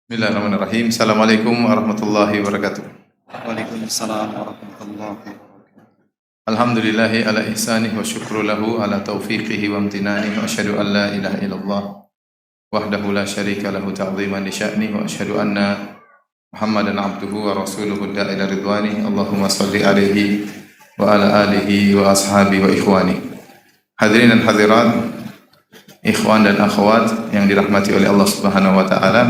Bismillahirrahmanirrahim. Assalamualaikum warahmatullahi wabarakatuh. Waalaikumsalam warahmatullahi wabarakatuh. Alhamdulillahi ala ihsanih wa syukru lahu ala taufiqihi wa amtinanih wa asyhadu an la ilaha illallah wahdahu la syarika lahu ta'ziman li sya'nih wa asyhadu anna Muhammadan abduhu wa rasuluhu da'ila ridwani. Allahumma salli alaihi wa ala alihi wa ashabi wa ikhwani. Hadirin dan hadirat, ikhwan dan akhwat yang dirahmati oleh Allah Subhanahu wa taala.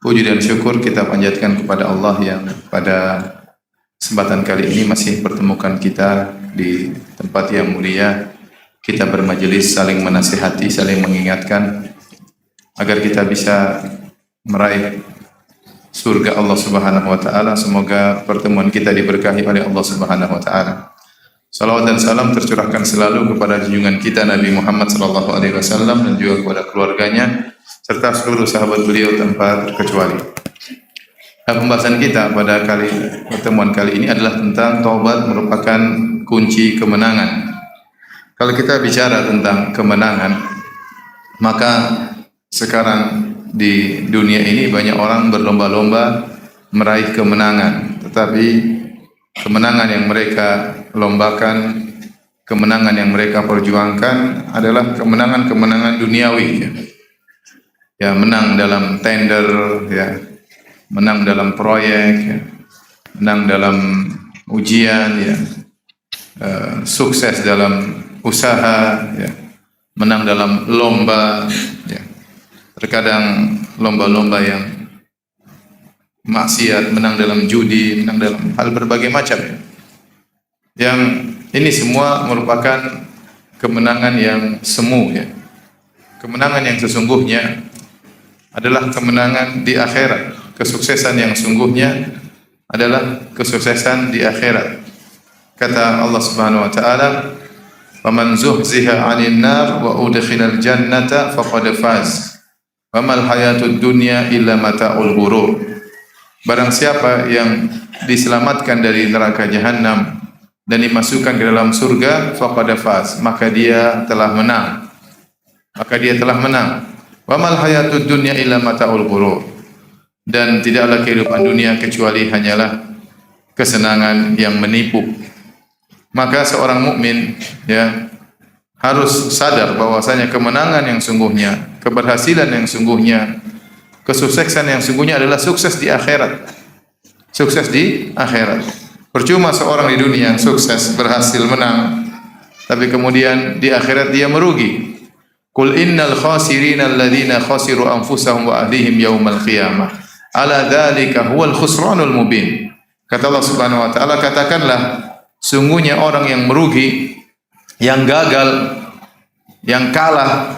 Puji dan syukur kita panjatkan kepada Allah yang pada kesempatan kali ini masih pertemukan kita di tempat yang mulia. Kita bermajelis saling menasihati, saling mengingatkan agar kita bisa meraih surga Allah Subhanahu wa taala. Semoga pertemuan kita diberkahi oleh Allah Subhanahu wa taala. Salawat dan salam tercurahkan selalu kepada junjungan kita Nabi Muhammad sallallahu alaihi wasallam dan juga kepada keluarganya serta seluruh sahabat beliau tanpa terkecuali. Nah, pembahasan kita pada pertemuan kali ini adalah tentang taubat merupakan kunci kemenangan. Kalau kita bicara tentang kemenangan, maka sekarang di dunia ini banyak orang berlomba-lomba meraih kemenangan, tetapi kemenangan yang mereka lombakan, kemenangan yang mereka perjuangkan adalah kemenangan-kemenangan duniawi. Ya, menang dalam tender, ya, menang dalam proyek, ya, menang dalam ujian, ya, sukses dalam usaha, ya, menang dalam lomba, ya. Terkadang lomba-lomba yang maksiat, menang dalam judi, menang dalam hal berbagai macam, ya. Yang ini semua merupakan kemenangan yang semu, ya. Kemenangan yang sesungguhnya adalah kemenangan di akhirat. Kesuksesan yang sungguhnya adalah kesuksesan di akhirat. Kata Allah Subhanahu wa taala, "Faman zuhziha 'anil nar wa udkhilal jannata faqad faz. Wa mal hayatud dunya illa mata'ul ghurur." Barang siapa yang diselamatkan dari neraka jahanam dan dimasukkan ke dalam surga, faqad faz, maka dia telah menang. Maka dia telah menang. Wa mal hayatud dunya illa mata'ul ghurur. Dan tidaklah kehidupan dunia kecuali hanyalah kesenangan yang menipu. Maka seorang mukmin, ya, harus sadar bahwasanya kemenangan yang sungguhnya, keberhasilan yang sungguhnya, kesuksesan yang sungguhnya adalah sukses di akhirat. Sukses di akhirat. Percuma seorang di dunia sukses, berhasil, menang, tapi kemudian di akhirat dia merugi. Qul innal khasirina alladhina khasiru anfusahum wa ahlihim yaumal qiyamah. Ala dzalika huwal khusranul mubin. Kata Allah Subhanahu wa taala, katakanlah sungguhnya orang yang merugi, yang gagal, yang kalah,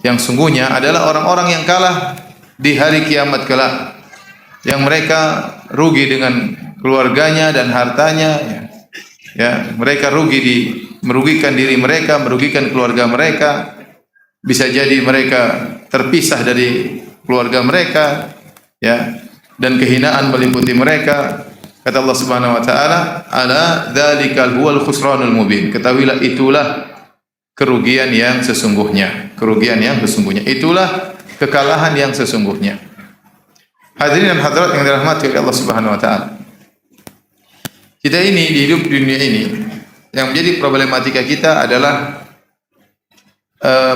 yang sungguhnya adalah orang-orang yang kalah di hari kiamat kelak. Yang mereka rugi dengan keluarganya dan hartanya, ya. Ya, mereka merugikan diri mereka, merugikan keluarga mereka. Bisa jadi mereka terpisah dari keluarga mereka, ya, dan kehinaan meliputi mereka. Kata Allah Subhanahu wa taala, "Ala dzalikal huwal khusranul mubin." Ketahuilah itulah kerugian yang sesungguhnya. Kerugian yang sesungguhnya itulah kekalahan yang sesungguhnya. Hadirin dan hadirat yang dirahmati oleh Allah Subhanahu wa taala. Kita ini di hidup dunia ini yang menjadi problematika kita adalah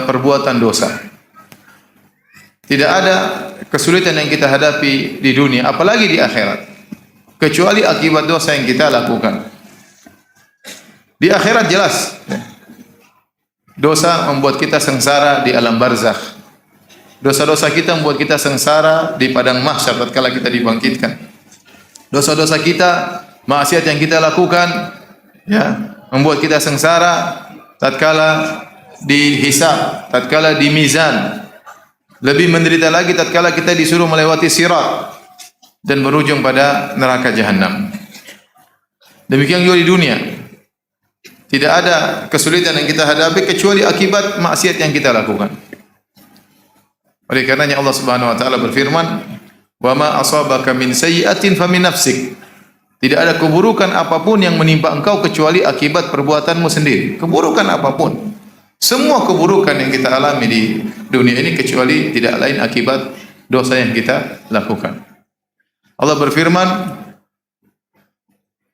perbuatan dosa. Tidak ada kesulitan yang kita hadapi di dunia, apalagi di akhirat, kecuali akibat dosa yang kita lakukan. Di akhirat jelas, dosa membuat kita sengsara di alam barzakh. Dosa-dosa kita membuat kita sengsara di padang mahsyar tatkala kita dibangkitkan. Dosa-dosa kita, maksiat yang kita lakukan, ya, membuat kita sengsara tatkala dihisab, tatkala di mizan. Lebih menderita lagi tatkala kita disuruh melewati sirat dan berujung pada neraka jahanam. Demikian juga di dunia. Tidak ada kesulitan yang kita hadapi kecuali akibat maksiat yang kita lakukan. Oleh karenanya Allah Subhanahu wa taala berfirman, "Wa ma asabaka min sayyi'atin famin nafsik." Tidak ada keburukan apapun yang menimpa engkau kecuali akibat perbuatanmu sendiri. Keburukan apapun. Semua keburukan yang kita alami di dunia ini kecuali tidak lain akibat dosa yang kita lakukan. Allah berfirman,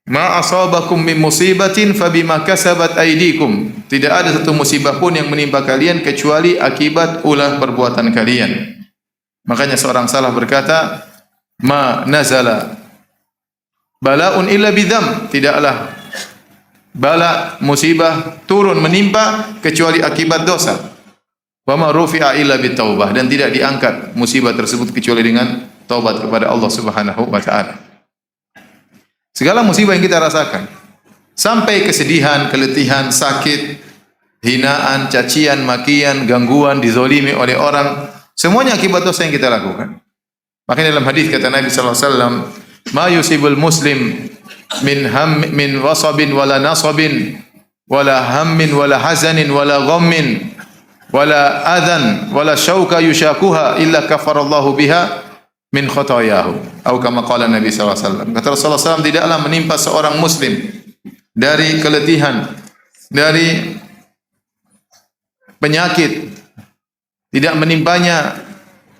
"Ma asabakum min musibatin fabima kasabat aydikum." Tidak ada satu musibah pun yang menimpa kalian kecuali akibat ulah perbuatan kalian. Makanya seorang salaf berkata, "Ma nazala bala'un illa bidzam." Tidaklah bala musibah turun menimpa kecuali akibat dosa. Wa ma rufi'a illa bitaubah, dan tidak diangkat musibah tersebut kecuali dengan taubat kepada Allah Subhanahu wa taala. Segala musibah yang kita rasakan, sampai kesedihan, keletihan, sakit, hinaan, cacian, makian, gangguan, dizolimi oleh orang, semuanya akibat dosa yang kita lakukan. Makanya dalam hadis kata Nabi sallallahu alaihi wasallam, "Ma yusibul muslim min wasabin wala nasabin wala hammin wala hazanin wala ghammin wala adhan wala syauka yushakuha illa kafarallahu biha min khotayahu." Atau kama qala Nabi sallallahu alaihi wasallam. Kata Rasulullah SAW, tidaklah menimpa seorang muslim dari keletihan, dari penyakit, tidak menimpanya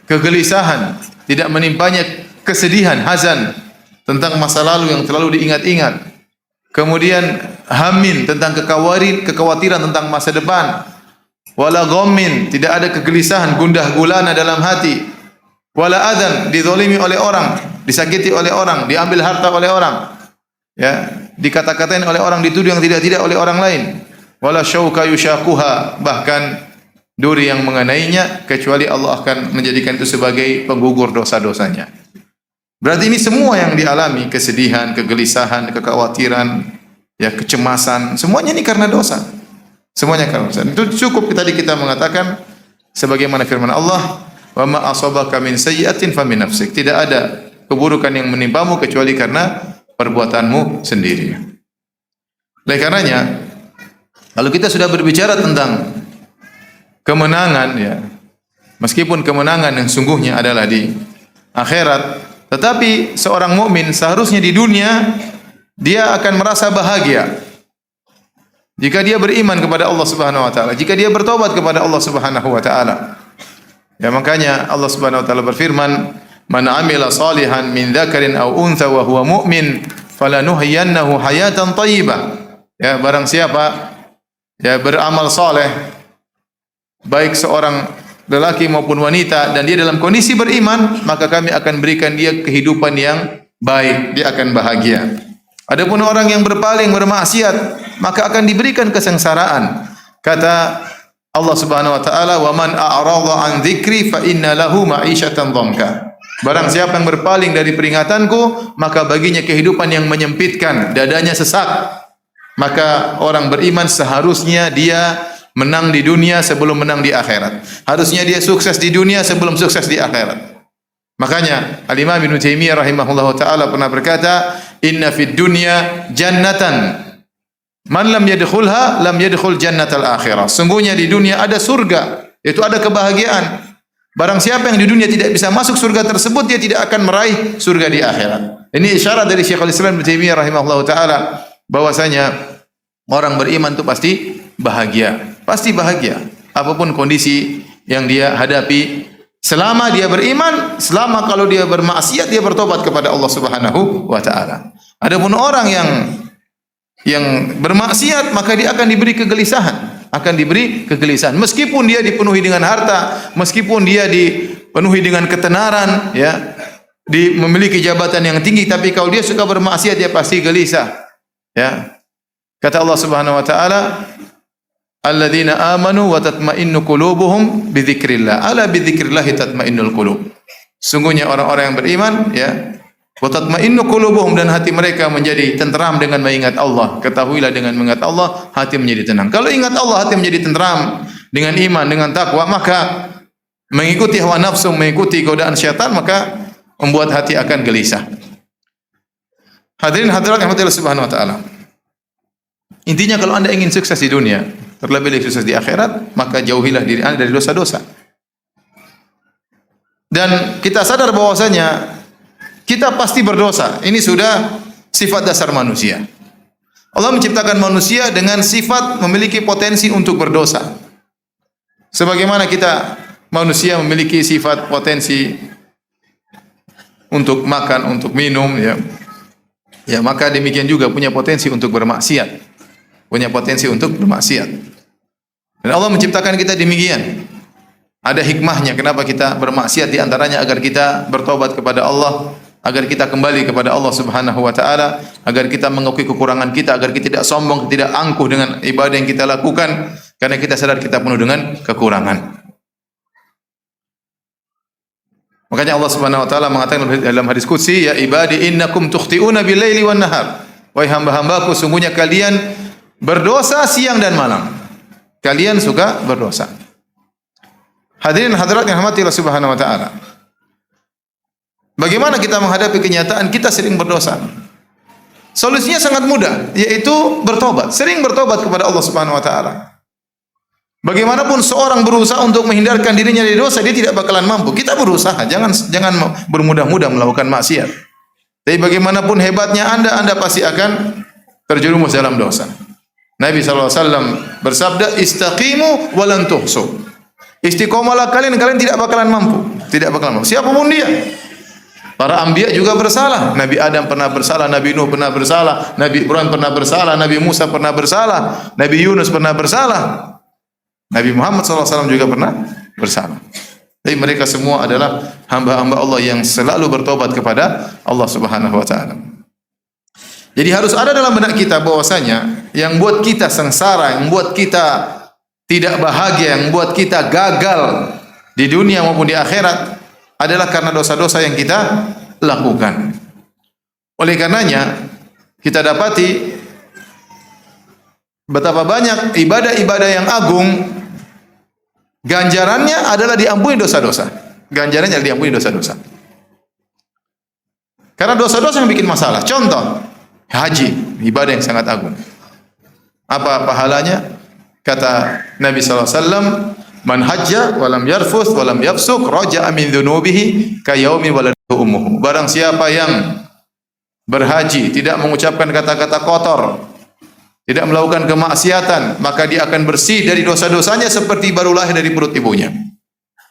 kegelisahan, tidak menimpanya kesedihan, hazan tentang masa lalu yang terlalu diingat-ingat. Kemudian hamin tentang kekhawatiran tentang masa depan. Wala ghammin, tidak ada kegelisahan, gundah gulana dalam hati. Wala adzan, dizalimi oleh orang, disakiti oleh orang, diambil harta oleh orang. Ya, dikata-katain oleh orang, dituduh yang tidak-tidak oleh orang lain. Wala syauka yushaquha, bahkan duri yang mengenainya, kecuali Allah akan menjadikan itu sebagai penggugur dosa-dosanya. Berarti ini semua yang dialami, kesedihan, kegelisahan, kekhawatiran, ya, kecemasan, semuanya ini karena dosa. Semuanya karena dosa. Itu cukup tadi kita mengatakan sebagaimana firman Allah, "Wa ma asabaka min sayyi'atin fa min nafsik." Tidak ada keburukan yang menimpamu kecuali karena perbuatanmu sendiri. Oleh karenanya, kalau kita sudah berbicara tentang kemenangan, ya, meskipun kemenangan yang sungguhnya adalah di akhirat, tetapi seorang mukmin seharusnya di dunia dia akan merasa bahagia jika dia beriman kepada Allah Subhanahu wa taala, jika dia bertobat kepada Allah Subhanahu wa taala. Ya, makanya Allah Subhanahu wa taala berfirman, "Man 'amila salihan min dzakarin aw untha wa huwa mu'min falanuhyiyannahu hayatan thayyibah." Ya, barang siapa ya beramal saleh, baik seorang lelaki maupun wanita, dan dia dalam kondisi beriman, maka kami akan berikan dia kehidupan yang baik, dia akan bahagia. Adapun orang yang berpaling, bermaksiat, maka akan diberikan kesengsaraan. Kata Allah Subhanahu wa taala, "Wa man a'rada an dzikri fa inna lahu ma'isyatan dhanka." Barang siapa yang berpaling dari peringatanku, maka baginya kehidupan yang menyempitkan, dadanya sesak. Maka orang beriman seharusnya dia menang di dunia sebelum menang di akhirat. Harusnya dia sukses di dunia sebelum sukses di akhirat. Makanya Al-Imam Ibnu Taimiyah rahimahullahu taala pernah berkata, "Inna fid dunya jannatan man lam yadkhulha lam yadkhul jannatal akhirah." Sungguhnya di dunia ada surga, yaitu ada kebahagiaan. Barang siapa yang di dunia tidak bisa masuk surga tersebut, dia tidak akan meraih surga di akhirat. Ini isyarat dari Syekhul Islam Ibnu Taimiyah rahimahullahu taala bahwasanya orang beriman itu pasti bahagia. Pasti bahagia apapun kondisi yang dia hadapi. Selama dia beriman, selama kalau dia bermaksiat, dia bertobat kepada Allah Subhanahu wa taala. Adapun orang yang bermaksiat, maka dia akan diberi kegelisahan, meskipun dia dipenuhi dengan harta, meskipun dia dipenuhi dengan ketenaran, ya, memiliki jabatan yang tinggi, tapi kalau dia suka bermaksiat, dia pasti gelisah. Ya. Kata Allah Subhanahu wa taala, "Alladzina amanu wa tatma'innu qulubuhum bi dzikrillah." Ala bi dzikrillah tatma'innul qulub. Sungguhnya orang-orang yang beriman, ya, wa tatma'innu qulubuhum, dan hati mereka menjadi tenteram dengan mengingat Allah. Ketahuilah dengan mengingat Allah hati menjadi tenang. Kalau ingat Allah hati menjadi tenteram dengan iman, dengan takwa, maka mengikuti hawa nafsu, mengikuti godaan syaitan, maka membuat hati akan gelisah. Hadirin hadirat yang Allah Subhanahu wa taala. Intinya kalau Anda ingin sukses di dunia, terlebih lagi sukses di akhirat, maka jauhilah diri Anda dari dosa-dosa. Dan kita sadar bahwasanya kita pasti berdosa. Ini sudah sifat dasar manusia. Allah menciptakan manusia dengan sifat memiliki potensi untuk berdosa. Sebagaimana kita manusia memiliki sifat potensi untuk makan, untuk minum, ya. Ya, maka demikian juga punya potensi untuk bermaksiat. Punya potensi untuk bermaksiat. Dan Allah menciptakan kita demikian. Ada hikmahnya kenapa kita bermaksiat, di antaranya agar kita bertobat kepada Allah, agar kita kembali kepada Allah Subhanahu wa taala, agar kita mengakui kekurangan kita, agar kita tidak sombong, tidak angkuh dengan ibadah yang kita lakukan karena kita sadar kita penuh dengan kekurangan. Makanya Allah Subhanahu wa taala mengatakan dalam hadis qudsi, ya ibadi innakum tukhti'una bil-laili wan-nahar. Wahai hamba-hambaku, sungguhnya kalian berdosa siang dan malam. Kalian suka berdosa. Hadirin hadirat yang dirahmati Allah Subhanahu wa taala. Bagaimana kita menghadapi kenyataan kita sering berdosa? Solusinya sangat mudah, yaitu bertobat. Sering bertobat kepada Allah Subhanahu wa taala. Bagaimanapun seorang berusaha untuk menghindarkan dirinya dari dosa, dia tidak bakalan mampu. Kita berusaha, jangan bermudah-mudah melakukan maksiat. Tapi bagaimanapun hebatnya Anda pasti akan terjerumus dalam dosa. Nabi SAW bersabda, istaqimu walan tuhsu. Istiqomalah kalian tidak bakalan mampu. Tidak bakalan mampu. Siapapun dia. Para anbiya juga bersalah. Nabi Adam pernah bersalah, Nabi Nuh pernah bersalah, Nabi Ibrahim pernah bersalah, Nabi Musa pernah bersalah, Nabi Yunus pernah bersalah. Nabi Muhammad SAW juga pernah bersalah. Tapi mereka semua adalah hamba-hamba Allah yang selalu bertobat kepada Allah Subhanahu wa taala. Jadi harus ada dalam benak kita bahwasanya yang buat kita sengsara, yang buat kita tidak bahagia, yang buat kita gagal di dunia maupun di akhirat adalah karena dosa-dosa yang kita lakukan. Oleh karenanya kita dapati betapa banyak ibadah-ibadah yang agung ganjarannya adalah diampuni dosa-dosa. Ganjarannya adalah diampuni dosa-dosa. Karena dosa-dosa yang bikin masalah. Contoh, haji, ibadah yang sangat agung. Apa pahalanya? Kata Nabi SAW, man hajja walam yarfuth walam yafsuk raja'a min dhunubihi kayaumi waladatu ummuhu. Barang siapa yang berhaji, tidak mengucapkan kata-kata kotor, tidak melakukan kemaksiatan, maka dia akan bersih dari dosa-dosanya seperti baru lahir dari perut ibunya.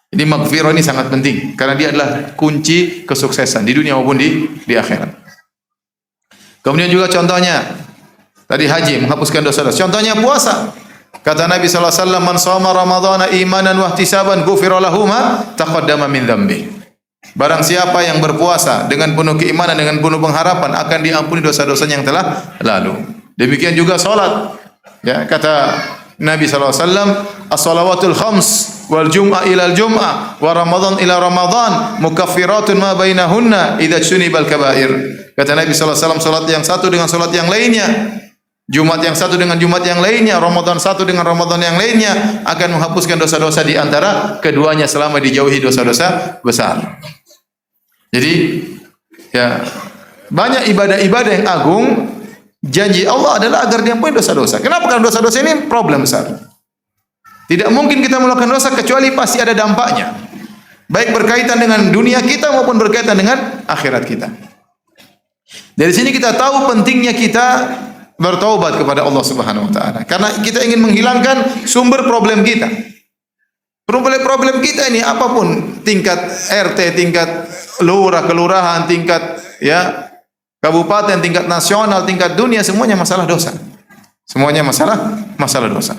Jadi maghfirah ini sangat penting karena dia adalah kunci kesuksesan di dunia maupun di akhirat. Kemudian juga contohnya tadi haji, menghapuskan dosa-dosa. Contohnya puasa. Kata Nabi sallallahu alaihi wasallam, "Man shoma ramadhana imanan wa ihtisaban ghufira lahu ma taqaddama min dzambi." Barang siapa yang berpuasa dengan penuh keimanan, dengan penuh pengharapan, akan diampuni dosa-dosanya yang telah lalu. Demikian juga salat. Ya, kata Nabi sallallahu alaihi wasallam, "As-shalawatul khams wal jum'ah ila al-jum'ah wa ramadhan ila ramadhan mukaffiratun ma bainahunna idza sunibal kaba'ir." Kata Nabi sallallahu alaihi wasallam, salat yang satu dengan salat yang lainnya, Jumat yang satu dengan Jumat yang lainnya, Ramadan satu dengan Ramadan yang lainnya akan menghapuskan dosa-dosa di antara keduanya selama dijauhi dosa-dosa besar. Jadi ya banyak ibadah-ibadah yang agung, janji Allah adalah agar diampuni dosa-dosa. Kenapa? Karena dosa-dosa ini problem besar. Tidak mungkin kita melakukan dosa kecuali pasti ada dampaknya. Baik berkaitan dengan dunia kita maupun berkaitan dengan akhirat kita. Dari sini kita tahu pentingnya kita bertaubat kepada Allah Subhanahu wa taala. Karena kita ingin menghilangkan sumber problem kita. Problem kita ini apapun, tingkat RT, tingkat lurah, kelurahan, tingkat ya kabupaten, tingkat nasional, tingkat dunia, semuanya masalah dosa. Semuanya masalah dosa.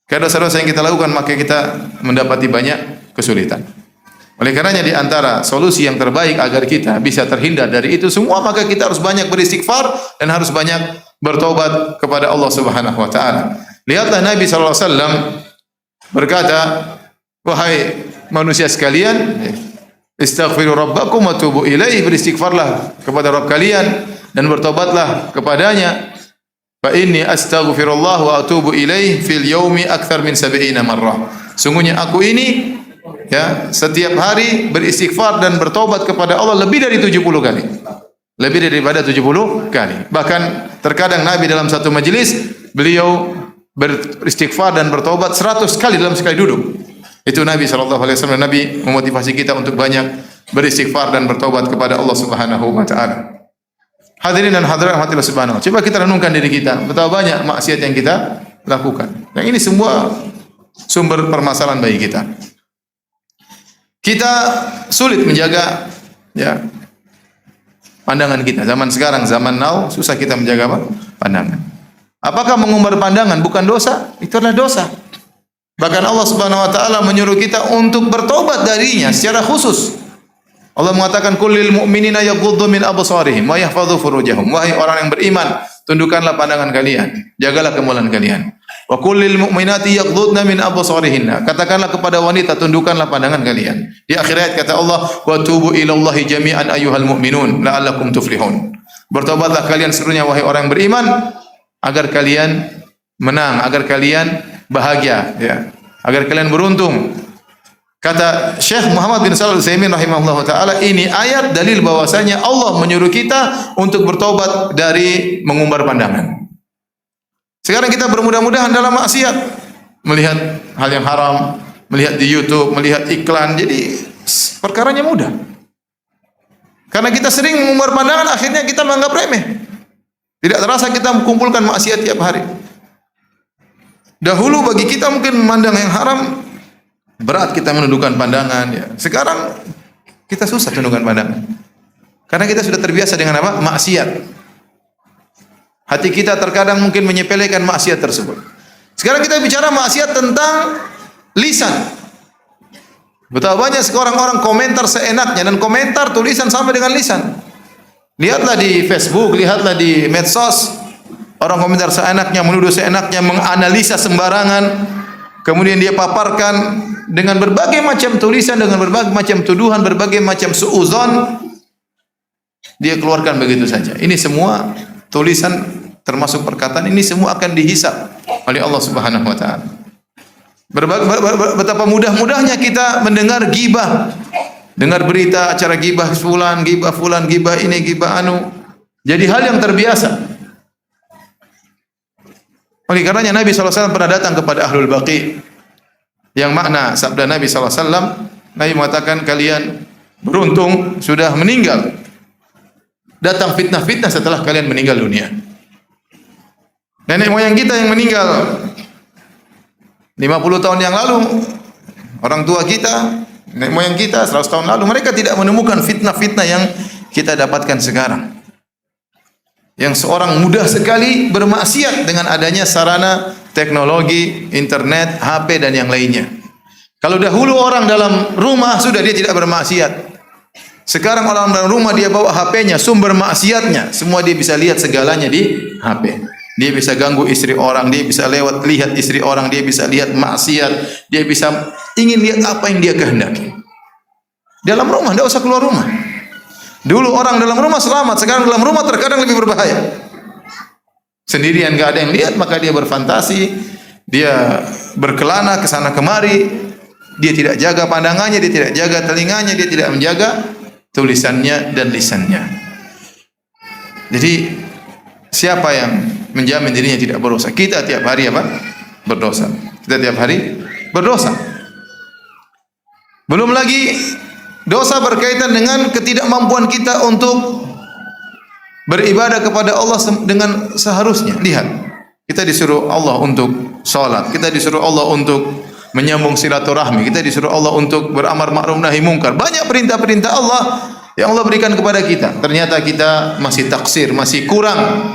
Karena dosa-dosa yang kita lakukan maka kita mendapati banyak kesulitan. Oleh karenanya di antara solusi yang terbaik agar kita bisa terhindar dari itu semua, maka kita harus banyak beristighfar dan harus banyak bertobat kepada Allah Subhanahu wa taala. Lihatlah Nabi sallallahu alaihi wasallam berkata, "Wahai manusia sekalian, istaghfiru rabbakum wa tubu ilaihi." Beristighfarlah kepada Rabb kalian dan bertobatlah kepadanya. Fa inni astaghfirullah wa atubu ilaihi fil yaumi akthar min 70 marrah. Sungguhnya aku ini ya setiap hari beristighfar dan bertobat kepada Allah lebih dari 70 kali. Lebih daripada 70 kali. Bahkan terkadang Nabi dalam satu majelis beliau beristighfar dan bertobat 100 kali dalam sekali duduk. Itu Nabi sallallahu alaihi wasallam. Nabi memotivasi kita untuk banyak beristighfar dan bertobat kepada Allah Subhanahu wa taala. Hadirin dan hadirat rahmatillah subhanahu. Coba kita renungkan diri kita, betapa banyak maksiat yang kita lakukan. Yang ini semua sumber permasalahan bagi kita. Kita sulit menjaga ya pandangan kita. Zaman sekarang, zaman now, susah kita menjaga apa? Pandangan. Apakah mengumbar pandangan bukan dosa? Itu adalah dosa. Bahkan Allah Subhanahu wa taala menyuruh kita untuk bertobat darinya secara khusus. Allah mengatakan kullil mu'minina yaghuddu min absarihim wa yahfadhu furujahum. Wahai orang yang beriman, tundukkanlah pandangan kalian, jagalah kemaluan kalian. Wa kullil mu'minati yaghuddna min absarihinna. Katakanlah kepada wanita, tundukkanlah pandangan kalian. Di akhir ayat kata Allah, wa tubu ilallahi jami'an ayyuhal mu'minun la'allakum tuflihun. Bertobatlah kalian seluruhnya wahai orang yang beriman agar kalian menang, agar kalian bahagia, ya, agar kalian beruntung. Kata Syekh Muhammad bin Shalih Al-Utsaimin rahimahullah taala, ini ayat dalil bahwasanya Allah menyuruh kita untuk bertobat dari mengumbar pandangan. Sekarang kita bermudah-mudahan dalam maksiat, melihat hal yang haram, melihat di YouTube, melihat iklan, jadi perkaranya mudah. Karena kita sering mengumbar pandangan, akhirnya kita menganggap remeh. Tidak terasa kita mengumpulkan maksiat tiap hari. Dahulu bagi kita mungkin memandang yang haram berat, kita menundukkan pandangan, ya. Sekarang kita susah tundukkan pandangan. Karena kita sudah terbiasa dengan apa? Maksiat. Hati kita terkadang mungkin menyepelekan maksiat tersebut. Sekarang kita bicara maksiat tentang lisan. Betapa banyak sekarang orang komentar seenaknya, dan komentar tulisan sama dengan lisan. Lihatlah di Facebook, lihatlah di medsos, orang komentar seenaknya, menuduh seenaknya, menganalisa sembarangan, kemudian dia paparkan dengan berbagai macam tulisan, dengan berbagai macam tuduhan, berbagai macam suuzon, dia keluarkan begitu saja. Ini semua tulisan termasuk perkataan, ini semua akan dihisab oleh Allah Subhanahu wa taala. Betapa mudah-mudahnya kita mendengar gibah, dengar berita acara gibah fulan, gibah ini, gibah anu. Jadi hal yang terbiasa. Oleh karenanya Nabi SAW pernah datang kepada Ahlul Baqi, yang makna sabda Nabi SAW, Nabi mengatakan kalian beruntung sudah meninggal. Datang fitnah-fitnah setelah kalian meninggal dunia. Nenek moyang kita yang meninggal 50 tahun yang lalu, orang tua kita, nenek moyang kita 100 tahun lalu, mereka tidak menemukan fitnah-fitnah yang kita dapatkan sekarang. Yang seorang mudah sekali bermaksiat dengan adanya sarana teknologi, internet, HP dan yang lainnya. Kalau dahulu orang dalam rumah sudah dia tidak bermaksiat. Sekarang orang dalam rumah dia bawa HP-nya, sumber maksiatnya, semua dia bisa lihat segalanya di HP. Dia bisa ganggu istri orang, dia bisa lihat istri orang, dia bisa lihat maksiat, dia bisa ingin lihat apa yang dia kehendaki. Dalam rumah, tidak usah keluar rumah. Dulu orang dalam rumah selamat, sekarang dalam rumah terkadang lebih berbahaya. Sendirian gak ada yang lihat, maka dia berfantasi, dia berkelana ke sana kemari, dia tidak jaga pandangannya, dia tidak jaga telinganya, dia tidak menjaga tulisannya dan lisannya. Jadi siapa yang menjamin dirinya tidak berdosa? Kita tiap hari apa? Berdosa. Kita tiap hari berdosa. Belum lagi dosa berkaitan dengan ketidakmampuan kita untuk beribadah kepada Allah dengan seharusnya. Lihat, kita disuruh Allah untuk sholat, kita disuruh Allah untuk menyambung silaturahmi, kita disuruh Allah untuk beramar ma'ruf nahi mungkar. Banyak perintah-perintah Allah yang Allah berikan kepada kita. Ternyata kita masih taksir, masih kurang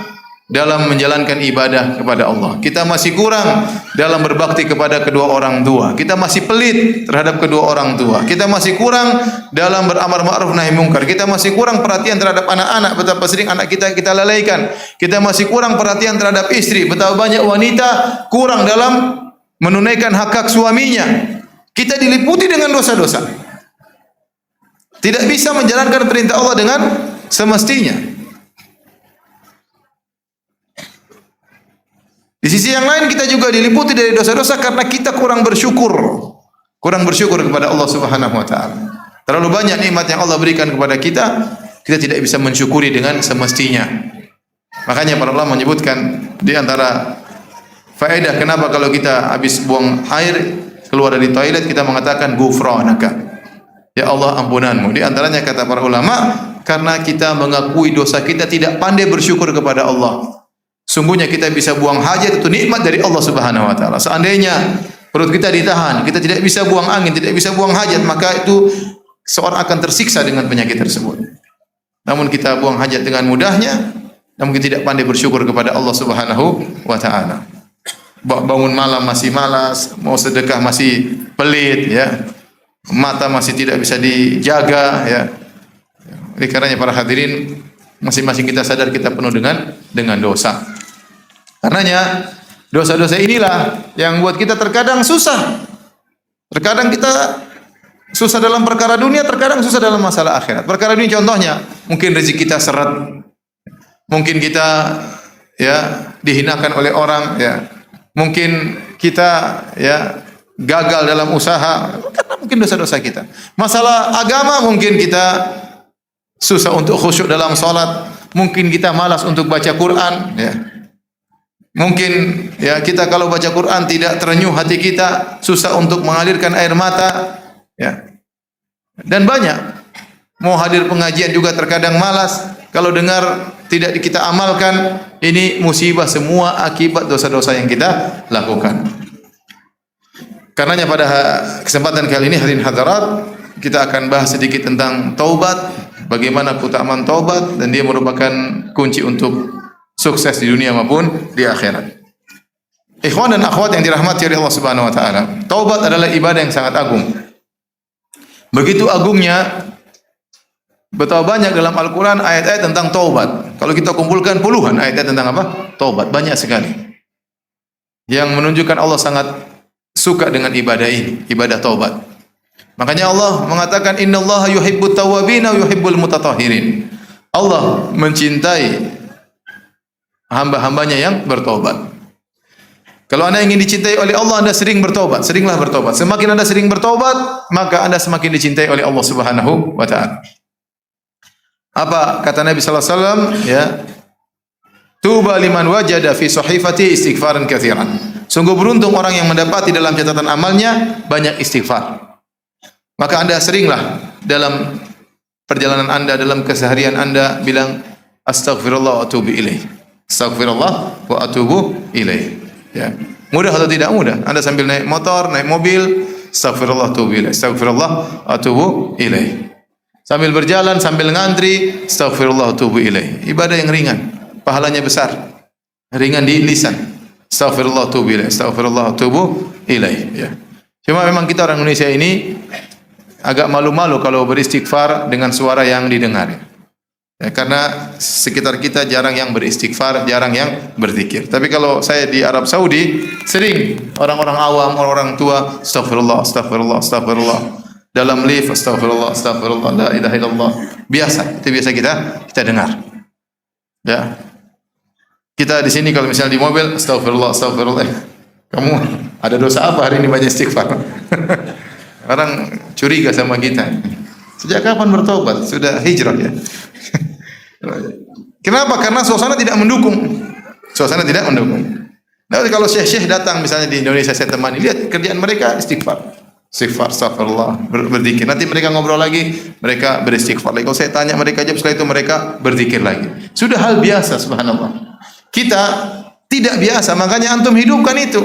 dalam menjalankan ibadah kepada Allah. Kita masih kurang dalam berbakti kepada kedua orang tua. Kita masih pelit terhadap kedua orang tua. Kita masih kurang dalam beramar ma'ruf nahi munkar. Kita masih kurang perhatian terhadap anak-anak. Betapa sering anak kita lalaikan. Kita masih kurang perhatian terhadap istri. Betapa banyak wanita kurang dalam menunaikan hak-hak suaminya. Kita diliputi dengan dosa-dosa. Tidak bisa menjalankan perintah Allah dengan semestinya. Di sisi yang lain kita juga diliputi dari dosa-dosa karena kita kurang bersyukur kepada Allah Subhanahu wa taala. Terlalu banyak nikmat yang Allah berikan kepada kita, kita tidak bisa mensyukuri dengan semestinya. Makanya para ulama menyebutkan di antara faedah kenapa kalau kita habis buang air keluar dari toilet kita mengatakan ghufranaka. Ya Allah ampunanmu. Di antaranya kata para ulama karena kita mengakui dosa kita, tidak pandai bersyukur kepada Allah. Sungguhnya kita bisa buang hajat, itu nikmat dari Allah Subhanahu wa taala. Seandainya perut kita ditahan, kita tidak bisa buang angin, tidak bisa buang hajat, maka itu seorang akan tersiksa dengan penyakit tersebut. namun kita buang hajat dengan mudahnya, namun kita tidak pandai bersyukur kepada Allah Subhanahu wa taala. Bangun malam masih malas, mau sedekah masih pelit ya. Mata masih tidak bisa dijaga ya. Oleh karenanya para hadirin, masing-masing kita sadar kita penuh dengan dosa. Karenanya dosa-dosa inilah yang buat kita terkadang susah. Terkadang kita susah dalam perkara dunia, terkadang susah dalam masalah akhirat. Perkara dunia contohnya, mungkin rezeki kita seret, mungkin kita ya dihinakan oleh orang ya. Mungkin kita ya gagal dalam usaha karena mungkin dosa-dosa kita. Masalah agama mungkin kita susah untuk khusyuk dalam salat, mungkin kita malas untuk baca Quran ya. Mungkin ya kita kalau baca Quran tidak terenyuh hati kita, susah untuk mengalirkan air mata ya. Dan banyak mau hadir pengajian juga terkadang malas. Kalau dengar tidak kita amalkan, ini musibah semua akibat dosa-dosa yang kita lakukan. Karenanya pada kesempatan kali ini hadirin hadirat, kita akan bahas sedikit tentang taubat, bagaimana keutamaan taubat dan dia merupakan kunci untuk sukses di dunia maupun di akhirat. Ikhwan dan akhwat yang dirahmati oleh Allah Subhanahu wa taala, taubat adalah ibadah yang sangat agung. Begitu agungnya, betapa banyak dalam Al-Quran ayat-ayat tentang taubat. Kalau kita kumpulkan puluhan ayat-ayat tentang apa? Taubat, banyak sekali. Yang menunjukkan Allah sangat suka dengan ibadah ini, ibadah taubat. Makanya Allah mengatakan innallaha yuhibbut tawwabin wa yuhibbul mutatahhirin. Allah mencintai hamba-hambanya yang bertaubat. Kalau Anda ingin dicintai oleh Allah, Anda sering bertobat, seringlah bertobat. Semakin Anda sering bertobat, maka Anda semakin dicintai oleh Allah Subhanahu wa taala. Apa kata Nabi sallallahu alaihi wasallam ya? Tuba liman wajada fi sahifati istighfaran katsiran. Sungguh beruntung orang yang mendapati dalam catatan amalnya banyak istighfar. Maka Anda seringlah dalam perjalanan Anda, dalam keseharian Anda bilang astaghfirullah wa atubu ilaih. Astaghfirullah wa atubu ilaih. Ya. Mudah atau tidak mudah? Anda sambil naik motor, naik mobil, astaghfirullah wa atubu ilaih. Astaghfirullah wa atubu ilaih. Sambil berjalan, sambil ngantri, astaghfirullah wa atubu ilaih. Ibadah yang ringan, pahalanya besar. Ringan di lisan. Astaghfirullah wa atubu ilaih. Astaghfirullah wa atubu ilaih. Ya. Cuma memang kita orang Indonesia ini agak malu-malu kalau beristighfar dengan suara yang didengar. Ya, karena sekitar kita jarang yang beristighfar, jarang yang berzikir. Tapi kalau saya di Arab Saudi, sering orang-orang awam, orang-orang tua, astaghfirullah, astaghfirullah, astaghfirullah. Dalam lift, astaghfirullah, astaghfirullah, la ilaha illallah. Biasa, itu biasa kita dengar. Ya. Kita di sini kalau misalnya di mobil, astaghfirullah, astaghfirullah. Kamu ada dosa apa hari ini banyak istighfar? Orang curiga sama kita. Sejak kapan bertobat? Sudah hijrah ya. Kenapa? Karena suasana tidak mendukung. Suasana tidak mendukung. Nah, kalau syekh-syekh datang misalnya di Indonesia saya temani, lihat kerjaan mereka istighfar. Istighfar, astagfirullah, berzikir. Nanti mereka ngobrol lagi, mereka beristighfar lagi. Kalau saya tanya mereka jawab, setelah itu mereka berzikir lagi. Sudah hal biasa, subhanallah. Kita tidak biasa, makanya antum hidupkan itu.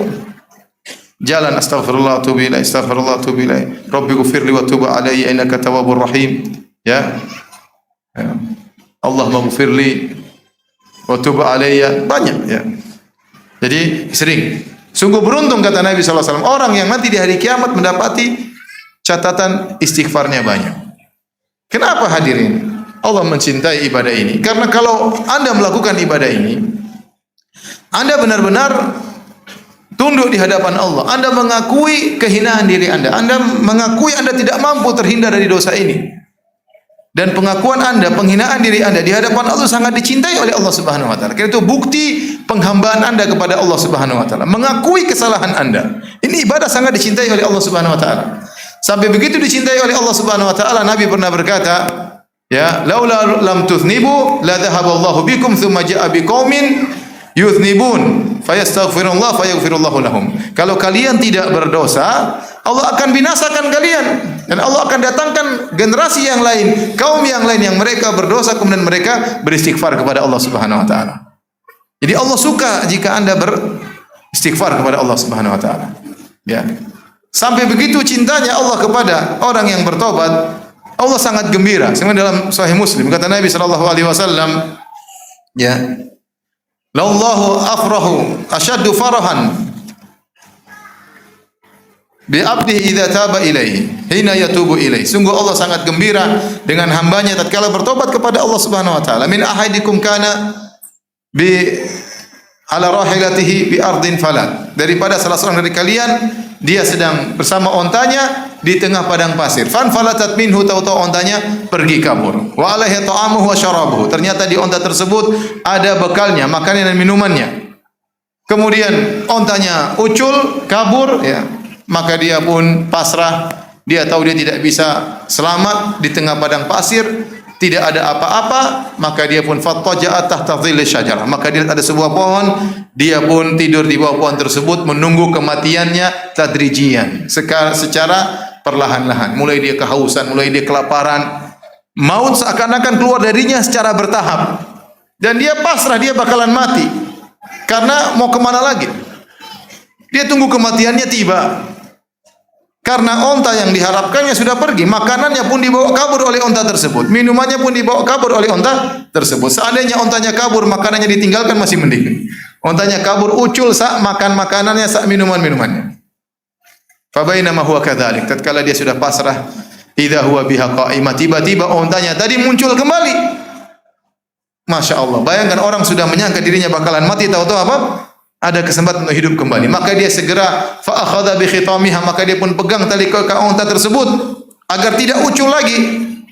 Jalan astaghfirullah atubu ilaih, astaghfirullah atubu ilaih. Rabbi ghfirli wa tub alayya innaka tawwabur rahim. Ya. Allahumma ghfirli wa tub alayya. Banyak ya. Jadi sering. Sungguh beruntung kata Nabi sallallahu alaihi wasallam orang yang nanti di hari kiamat mendapati catatan istighfarnya banyak. Kenapa hadirin? Allah mencintai ibadah ini. Karena kalau Anda melakukan ibadah ini, Anda benar-benar tunduk di hadapan Allah. Anda mengakui kehinaan diri Anda. Anda mengakui Anda tidak mampu terhindar dari dosa ini. Dan pengakuan Anda, penghinaan diri Anda di hadapan Allah sangat dicintai oleh Allah Subhanahu wa taala. Karena itu bukti penghambaan Anda kepada Allah Subhanahu wa taala. Mengakui kesalahan Anda. Ini ibadah sangat dicintai oleh Allah Subhanahu wa taala. Sampai begitu dicintai oleh Allah Subhanahu wa taala, Nabi pernah berkata, ya, laula lam tuthnibu la dhahaballahu bikum thumma jaa biqaumin yuthnibun fayastaghfirullah fayaghfirullahu lahum. Kalau kalian tidak berdosa, Allah akan binasakan kalian dan Allah akan datangkan generasi yang lain, kaum yang lain yang mereka berdosa kemudian mereka beristighfar kepada Allah Subhanahu wa taala. Jadi Allah suka jika Anda beristighfar kepada Allah Subhanahu wa taala. Ya. Sampai begitu cintanya Allah kepada orang yang bertobat, Allah sangat gembira. Sebenarnya dalam Sahih Muslim kata Nabi sallallahu alaihi wasallam, ya, "Lallahu afrahu asyaddu farahan bi abdihi idza taba ilaihi hina yatubu ilaihi." Sungguh Allah sangat gembira dengan hambanya tatkala bertobat kepada Allah Subhanahu wa taala. "Min ahadikum kana bi ala rahilatihi bi ardin falat." Daripada salah seorang dari kalian dia sedang bersama ontanya di tengah padang pasir. Fan falatat minhu, tahu-tahu ontanya pergi kabur. Wa alaihi ta'amuhu wa syarabuhu. Ternyata di onta tersebut ada bekalnya, makanan dan minumannya. Kemudian ontanya ucul, kabur, ya. Maka dia pun pasrah. Dia tahu dia tidak bisa selamat di tengah padang pasir, tidak ada apa-apa, maka dia pun fattaja'a tahta dhilli syajarah. Maka dia ada sebuah pohon, dia pun tidur di bawah pohon tersebut menunggu kematiannya tadrijian, secara perlahan-lahan. Mulai dia kehausan, mulai dia kelaparan. Maut seakan-akan keluar darinya secara bertahap. Dan dia pasrah, dia bakalan mati. Karena mau kemana lagi? Dia tunggu kematiannya tiba. Karena onta yang diharapkannya sudah pergi, makanannya pun dibawa kabur oleh onta tersebut, minumannya pun dibawa kabur oleh onta tersebut. Seandainya ontanya kabur, makanannya ditinggalkan masih mending. Ontanya kabur, ucul, sak makan makanannya, sak minumannya. Fa bainama huwa kadzalik, tatkala dia sudah pasrah, idza huwa biha qa'imah, tiba-tiba ontanya tadi muncul kembali. Masya Allah, bayangkan orang sudah menyangka dirinya bakalan mati, tahu-tahu apa? Ada kesempatan untuk hidup kembali. Maka dia segera fa akhadha bi khitamiha, maka dia pun pegang tali onta tersebut agar tidak ucul lagi.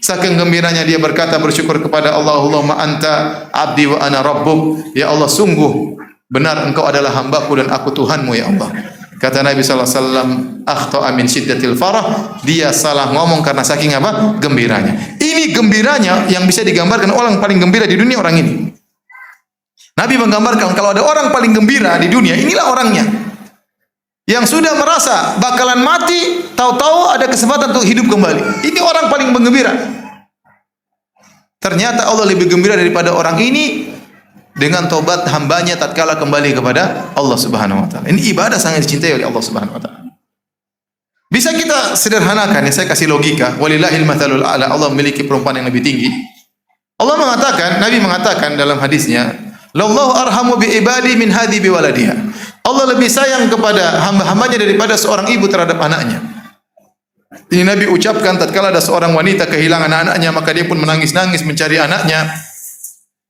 Saking gembiranya dia berkata, bersyukur kepada Allah, Allahumma anta abdi wa ana rabbuk. Ya Allah, sungguh benar engkau adalah hambaku dan aku Tuhanmu, ya Allah. Kata Nabi sallallahu alaihi wasallam, akhta'a min syiddatil farah. Dia salah ngomong karena saking apa? Gembiranya. Ini gembiranya yang bisa digambarkan orang paling gembira di dunia, orang ini. Nabi menggambarkan kalau ada orang paling gembira di dunia, inilah orangnya. Yang sudah merasa bakalan mati, tahu-tahu ada kesempatan untuk hidup kembali. Ini orang paling menggembira. Ternyata Allah lebih gembira daripada orang ini dengan tobat hambanya tatkala kembali kepada Allah Subhanahu wa taala. Ini ibadah sangat dicintai oleh Allah Subhanahu wa taala. Bisa kita sederhanakan, ya, saya kasih logika. Walillahil mathalul a'la. Allah memiliki perumpamaan yang lebih tinggi. Allah mengatakan, Nabi mengatakan dalam hadisnya, "Lallahu arhamu bi ibadi min hadi bi waladiha." Allah lebih sayang kepada hamba-hambanya daripada seorang ibu terhadap anaknya. Ini Nabi ucapkan tatkala ada seorang wanita kehilangan anaknya, maka dia pun menangis-nangis mencari anaknya.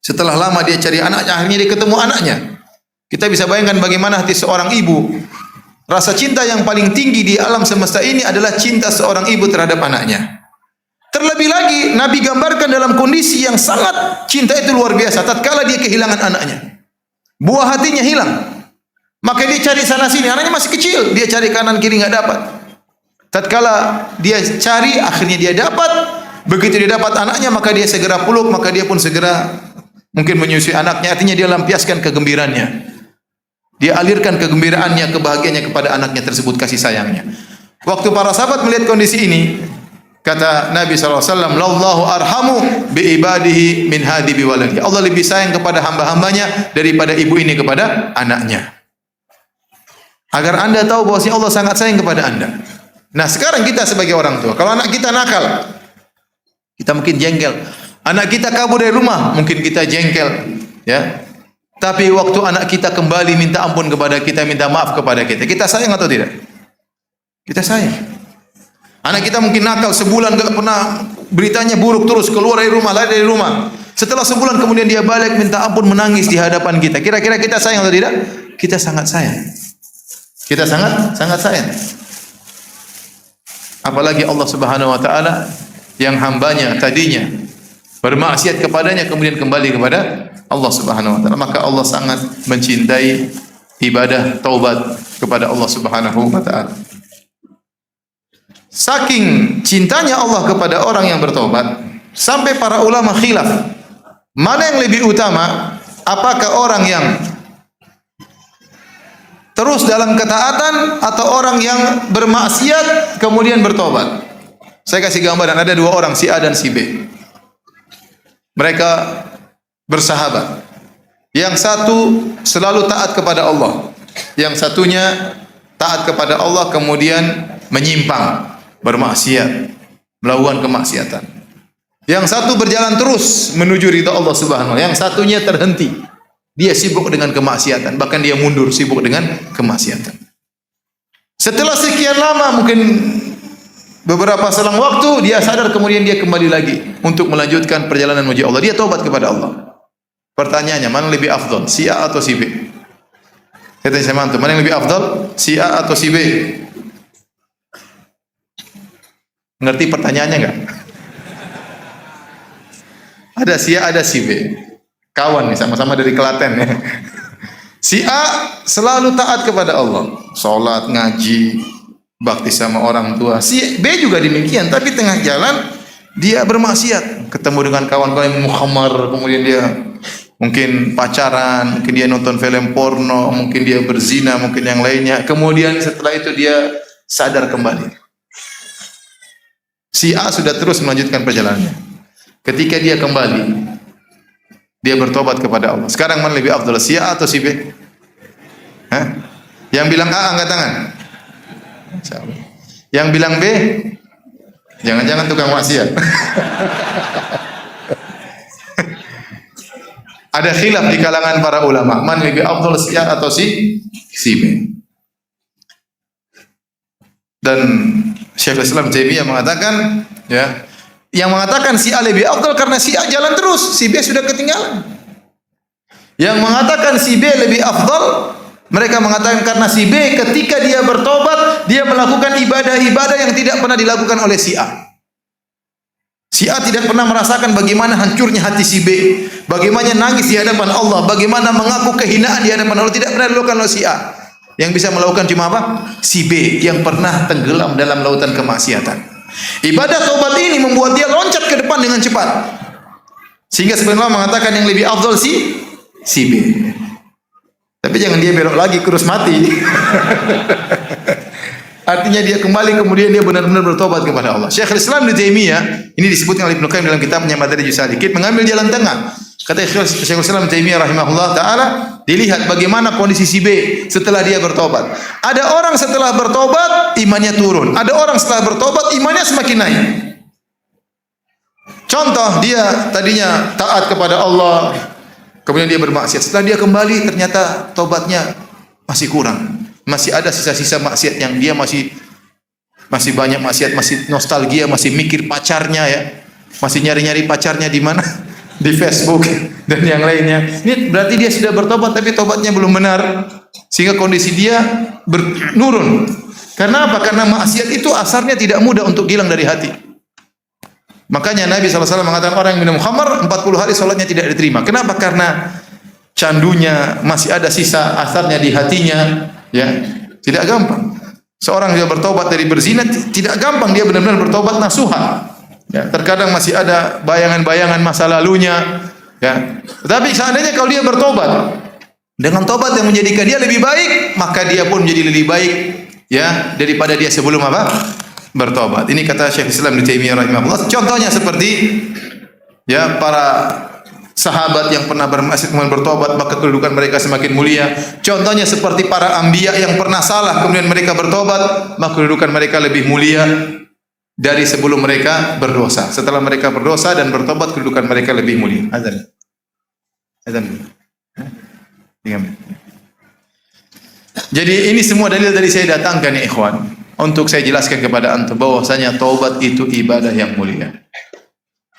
Setelah lama dia cari anaknya, akhirnya dia ketemu anaknya. Kita bisa bayangkan bagaimana hati seorang ibu. Rasa cinta yang paling tinggi di alam semesta ini adalah cinta seorang ibu terhadap anaknya. Terlebih lagi Nabi gambarkan dalam kondisi yang sangat cinta itu luar biasa tatkala dia kehilangan anaknya. Buah hatinya hilang. Maka dia cari sana sini, anaknya masih kecil, dia cari kanan kiri enggak dapat. Tatkala dia cari, akhirnya dia dapat. Begitu dia dapat anaknya, maka dia segera peluk, maka dia pun segera mungkin menyusui anaknya, artinya dia lampiaskan kegembiraannya. Dia alirkan kegembiraannya, kebahagiaannya kepada anaknya tersebut, kasih sayangnya. Waktu para sahabat melihat kondisi ini, kata Nabi SAW, "Lallahu arhamu bi ibadihi min hadi bi waladihi." Allah lebih sayang kepada hamba-hambanya daripada ibu ini kepada anaknya. Agar anda tahu bahwasanya Allah sangat sayang kepada anda. Nah sekarang kita sebagai orang tua, kalau anak kita nakal, kita mungkin jengkel. Anak kita kabur dari rumah, mungkin kita jengkel, ya. Tapi waktu anak kita kembali minta ampun kepada kita, minta maaf kepada kita sayang atau tidak? Kita sayang. Anak kita mungkin nakal sebulan enggak pernah, beritanya buruk terus, keluar dari rumah, lari dari rumah. Setelah sebulan kemudian dia balik minta ampun, menangis di hadapan kita. Kira-kira kita sayang atau tidak? Kita sangat sayang. Kita sangat sayang. Apalagi Allah Subhanahu wa taala yang hambanya tadinya bermaksiat kepadanya kemudian kembali kepada Allah Subhanahu wa taala. Maka Allah sangat mencintai ibadah taubat kepada Allah Subhanahu wa taala. Saking cintanya Allah kepada orang yang bertobat, sampai para ulama khilaf, mana yang lebih utama, apakah orang yang terus dalam ketaatan atau orang yang bermaksiat kemudian bertobat. Saya kasih gambaran, ada dua orang, si A dan si B. Mereka bersahabat. Yang satu selalu taat kepada Allah, yang satunya taat kepada Allah kemudian menyimpang, bermaksiat. melakukan kemaksiatan. Yang satu berjalan terus menuju ridha Allah Subhanahu wa taala, yang satunya terhenti. Dia sibuk dengan kemaksiatan, bahkan dia mundur sibuk dengan kemaksiatan. Setelah sekian lama, mungkin beberapa selang waktu, dia sadar, kemudian dia kembali lagi untuk melanjutkan perjalanan menuju Allah. Dia taubat kepada Allah. Pertanyaannya, mana lebih afdal, si A atau si B? Saya tanya sama antum, mana yang lebih afdal, si A atau si B? Ngerti pertanyaannya enggak? Ada si A, ada si B. Kawan nih, sama-sama dari Klaten ya. Si A selalu taat kepada Allah, salat, ngaji, bakti sama orang tua. Si B juga demikian, tapi tengah jalan dia bermaksiat, ketemu dengan kawan-kawan yang mukhamar, kemudian dia mungkin pacaran, mungkin dia nonton film porno, mungkin dia berzina, mungkin yang lainnya. Kemudian setelah itu dia sadar kembali. Si A sudah terus melanjutkan perjalanannya. Ketika dia kembali, dia bertobat kepada Allah. Sekarang mana lebih afdal, si A atau si B? Hah? Yang bilang A angkat tangan. Yang bilang B, jangan-jangan tukang maksiat. Ada khilaf di kalangan para ulama, mana lebih afdal, si A atau si B? Dan Syekhul Islam Taimiyah mengatakan, ya, yang mengatakan si A lebih afdal karena si A jalan terus, si B sudah ketinggalan. Yang mengatakan si B lebih afdal, mereka mengatakan karena si B ketika dia bertobat, dia melakukan ibadah-ibadah yang tidak pernah dilakukan oleh si A. Si A tidak pernah merasakan bagaimana hancurnya hati si B, bagaimana nangis di hadapan Allah, bagaimana mengaku kehinaan di hadapan Allah, tidak pernah dilakukan oleh si A. Yang bisa melakukan cuma apa? Si B yang pernah tenggelam dalam lautan kemaksiatan. Ibadah taubat ini membuat dia loncat ke depan dengan cepat. Sehingga sebenarnya mengatakan yang lebih afdal si B. Tapi jangan dia belok lagi terus mati. Artinya dia kembali, kemudian dia benar-benar bertobat kepada Allah. Syekhul Islam Ibnu Taimiyah, ini disebutkan oleh Ibnu Qayyim dalam kitabnya Madarijus Salikin, mengambil jalan tengah. Kata Syekhul Islam Ibnu Taimiyah rahimahullah taala, dilihat bagaimana kondisi si B setelah dia bertobat. Ada orang setelah bertobat imannya turun, ada orang setelah bertobat imannya semakin naik. Contoh, dia tadinya taat kepada Allah, kemudian dia bermaksiat. Setelah dia kembali ternyata tobatnya masih kurang. Masih ada sisa-sisa maksiat yang dia masih banyak maksiat, masih nostalgia, masih mikir pacarnya ya. Masih nyari-nyari pacarnya di mana? Di Facebook dan yang lainnya. Ini berarti dia sudah bertobat tapi tobatnya belum benar. Sehingga kondisi dia menurun. Karena apa? Karena maksiat itu asarnya tidak mudah untuk hilang dari hati. Makanya Nabi SAW mengatakan orang yang minum khamar 40 hari salatnya tidak diterima. Kenapa? Karena candunya masih ada sisa asarnya di hatinya. Ya, tidak gampang. Seorang yang bertobat dari berzina tidak gampang, dia benar-benar bertobat nasuha. Ya, terkadang masih ada bayangan-bayangan masa lalunya. Ya, tetapi seandainya kalau dia bertobat dengan tobat yang menjadikan dia lebih baik, maka dia pun menjadi lebih baik ya daripada dia sebelum apa? Bertobat. Ini kata Syekh Islam Ibnu Taimiyah rahimahullah. Contohnya seperti ya para sahabat yang pernah bermaksiat kemudian bertobat, maka kedudukan mereka semakin mulia. Contohnya seperti para anbiya yang pernah salah kemudian mereka bertobat, maka kedudukan mereka lebih mulia dari sebelum mereka berdosa. Setelah mereka berdosa dan bertobat, kedudukan mereka lebih mulia. Azan. Jadi ini semua dalil dari saya datangkan ya ikhwan, untuk saya jelaskan kepada antum bahwasanya taubat itu ibadah yang mulia.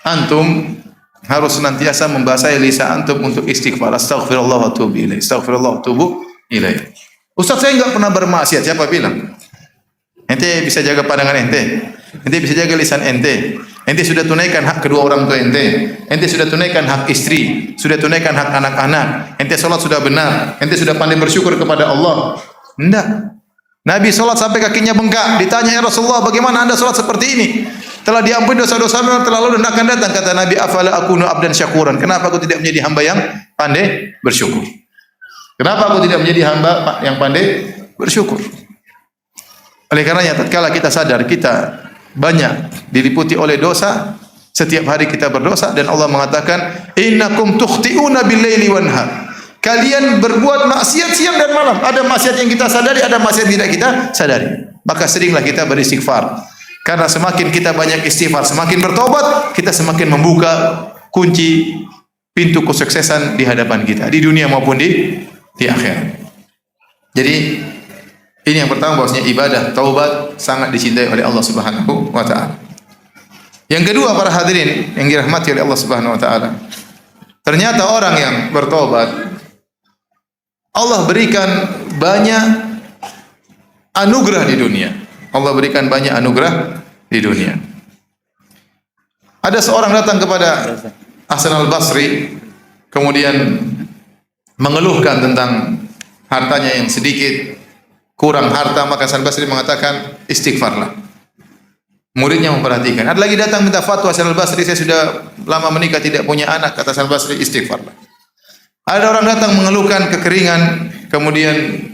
Antum harus senantiasa membasahi lisan antum untuk istighfar. Astaghfirullah wa atubu ilaih. Astaghfirullah wa atubu ilaih. Ustaz, saya enggak pernah bermaksiat. Siapa bilang? Ente bisa jaga pandangan ente. Ente bisa jaga lisan ente. Ente sudah tunaikan hak kedua orang tua ente. Ente sudah tunaikan hak istri, sudah tunaikan hak anak-anak. Ente salat sudah benar. Ente sudah pandai bersyukur kepada Allah. Enggak. Nabi salat sampai kakinya bengkak. Ditanya, "Ya Rasulullah, bagaimana Anda salat seperti ini? Telah diampuni dosa-dosa terlalu dan akan datang." Kata Nabi, "Afala akunu abdan syakuran." Kenapa aku tidak menjadi hamba yang pandai bersyukur? Kenapa aku tidak menjadi hamba yang pandai bersyukur? Oleh karenanya tatkala kita sadar kita banyak diliputi oleh dosa, setiap hari kita berdosa dan Allah mengatakan, "Innakum tukhti'una bil-laili wan-nahar." Kalian berbuat maksiat siang dan malam. Ada maksiat yang kita sadari, ada maksiat yang tidak kita sadari. Maka seringlah kita beristighfar. Karena semakin kita banyak istighfar, semakin bertobat, kita semakin membuka kunci pintu kesuksesan di hadapan kita, di dunia maupun di akhirat. Jadi ini yang pertama, bahwasanya ibadah taubat sangat dicintai oleh Allah Subhanahu wa taala. Yang kedua, para hadirin yang dirahmati oleh Allah Subhanahu wa taala, ternyata orang yang bertobat Allah berikan banyak anugerah di dunia. Allah berikan banyak anugerah di dunia. Ada seorang datang kepada Hasan al-Basri, kemudian mengeluhkan tentang hartanya yang sedikit, kurang harta. Maka Hasan al-Basri mengatakan, istighfarlah. Muridnya memperhatikan. Ada lagi datang minta fatwa Hasan al-Basri, saya sudah lama menikah tidak punya anak. Kata Hasan al-Basri, istighfarlah. Ada orang datang mengeluhkan kekeringan, kemudian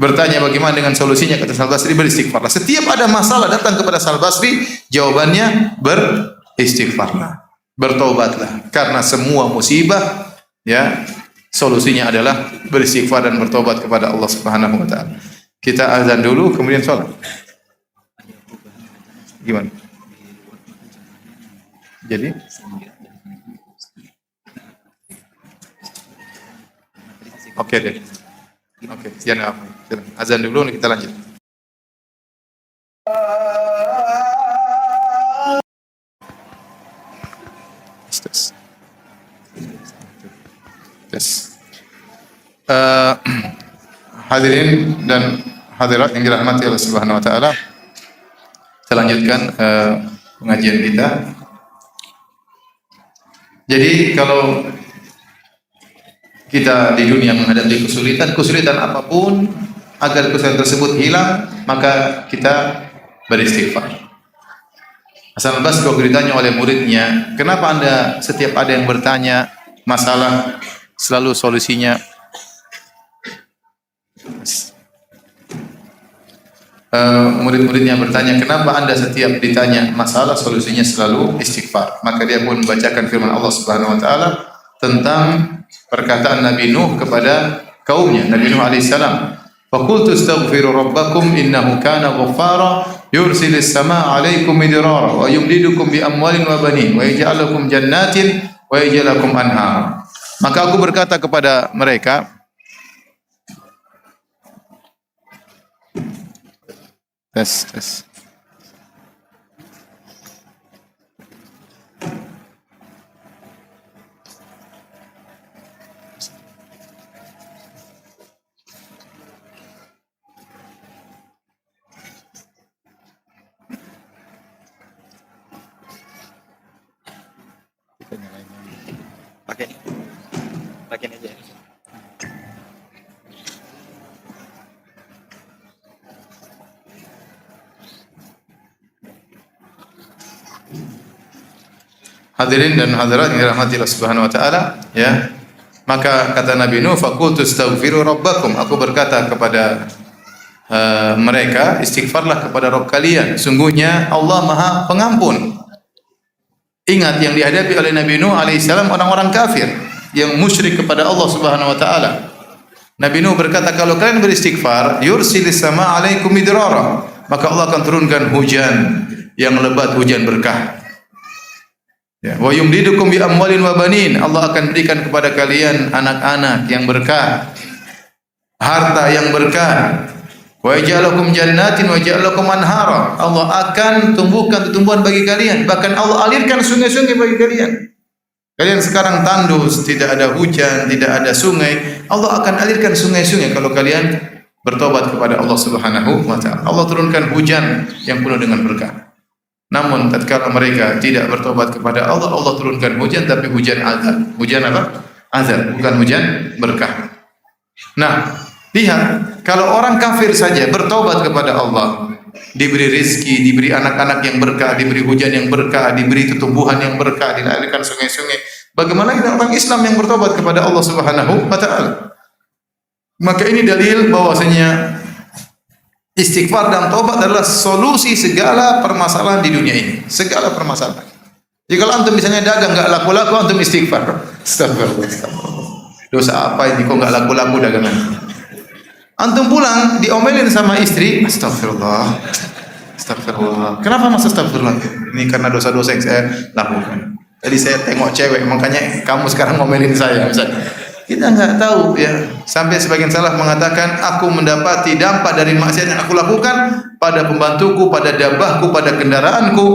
bertanya bagaimana dengan solusinya. Kata Hasan al-Basri, beristighfarlah. Setiap ada masalah datang kepada Hasan al-Basri, jawabannya beristighfarlah, bertobatlah. Karena semua musibah, ya, solusinya adalah beristighfar dan bertobat kepada Allah Subhanahu wa taala. Kita azan dulu kemudian salat. Gimana? Jadi oke deh. Oke, jangan apa. Azan dulu kita lanjut. Tes. Tes. Hadirin dan hadirat yang dirahmati Allah Subhanahu wa taala. Kita lanjutkan pengajian kita. Jadi kalau kita di dunia menghadapi kesulitan apapun, agar kesulitan tersebut hilang, maka kita beristighfar. Hasan al-Basri waktu ditanya oleh muridnya, kenapa Anda setiap ada yang bertanya masalah selalu solusinya murid-muridnya bertanya, kenapa Anda setiap ditanya masalah solusinya selalu istighfar? Maka dia pun membacakan firman Allah Subhanahu wa taala tentang perkataan Nabi Nuh kepada kaumnya, Nabi Nuh alaihi salam. Fa qultu astaghfiru rabbakum innahu kana ghaffara yursilis samaa 'alaikum midrara wa yumdidukum bi amwalin wa banin wa yaj'al lakum jannatin wa yaj'al lakum anhar. Maka aku berkata kepada mereka, tes. Pakai aja. Hadirin dan hadirat yang dirahmati Allah Subhanahu wa taala, ya. Maka kata Nabi Nuh, faqultu astaghfiru rabbakum. Aku berkata kepada mereka, istighfarlah kepada Rabb kalian. Sungguhnya Allah Maha Pengampun. Ingat yang dihadapi oleh Nabi Nuh alaihissalam orang-orang kafir yang musyrik kepada Allah Subhanahu wa taala. Nabi Nuh berkata, kalau kalian beristighfar, yursilis sama alaikum midrara, maka Allah akan turunkan hujan yang lebat, hujan berkah. Ya, wa yumdidukum bi amwalin wa banin. Allah akan berikan kepada kalian anak-anak yang berkah, harta yang berkah. Wa yaj'alakum jannatin wa yaj'alakum anhara. Allah akan tumbuhkan tumbuhan bagi kalian, bahkan Allah alirkan sungai-sungai bagi kalian. Kalian sekarang tandus, tidak ada hujan, tidak ada sungai. Allah akan alirkan sungai-sungai kalau kalian bertobat kepada Allah Subhanahu wa taala. Allah turunkan hujan yang penuh dengan berkah. Namun tatkala mereka tidak bertobat kepada Allah, Allah turunkan hujan tapi hujan azab. Hujan apa? Azab, bukan hujan berkah. Nah, lihat, kalau orang kafir saja bertobat kepada Allah, diberi rezeki, diberi anak-anak yang berkah, diberi hujan yang berkah, diberi tumbuhan yang berkah, dilahirkan sungai-sungai. Bagaimana kita orang Islam yang bertobat kepada Allah Subhanahu wa taala? Maka ini dalil bahwasanya istighfar dan taubat adalah solusi segala permasalahan di dunia ini, segala permasalahan. Jadi kalau antum misalnya dagang enggak laku-laku, antum istighfar. Astagfirullah. Dosa apa ini kok enggak laku-laku dagangan? Antum pulang diomelin sama istri, astagfirullah. Astagfirullah. Kenapa mas astagfirullah? Ini karena dosa-dosa yang saya lakukan. Tadi saya tengok cewek, makanya kamu sekarang ngomelin saya. Misalnya. Kita nggak tahu ya. Sampai sebagian salaf mengatakan, aku mendapati dampak dari maksiat yang aku lakukan pada pembantuku, pada dabahku, pada kendaraanku.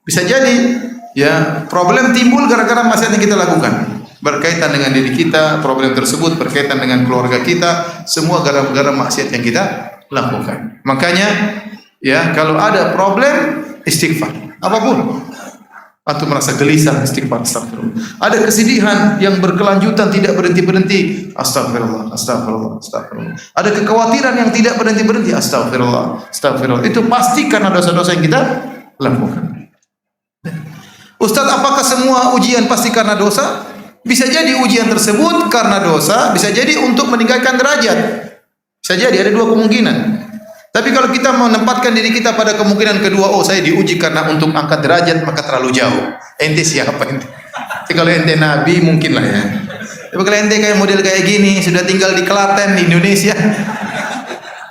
Bisa jadi ya problem timbul gara-gara maksiat yang kita lakukan. Berkaitan dengan diri kita, problem tersebut berkaitan dengan keluarga kita, semua gara-gara maksiat yang kita lakukan. Makanya ya, kalau ada problem, istighfar. Apapun. Atau merasa gelisah, istighfar, astagfirullah. Ada kesedihan yang berkelanjutan, tidak berhenti-berhenti, astagfirullah, astagfirullah, astagfirullah. Ada kekhawatiran yang tidak berhenti-berhenti, astagfirullah, astagfirullah. Itu pasti karena dosa-dosa yang kita lakukan. Ustaz, apakah semua ujian pasti karena dosa? Bisa jadi ujian tersebut karena dosa, bisa jadi untuk meningkatkan derajat. Bisa jadi, ada dua kemungkinan. Tapi kalau kita menempatkan diri kita pada kemungkinan kedua, oh saya diuji karena untuk angkat derajat, maka terlalu jauh. Ente siapa ente? Tapi kalau ente nabi mungkin lah ya. Tapi kalau ente kayak model kayak gini, sudah tinggal di Klaten di Indonesia,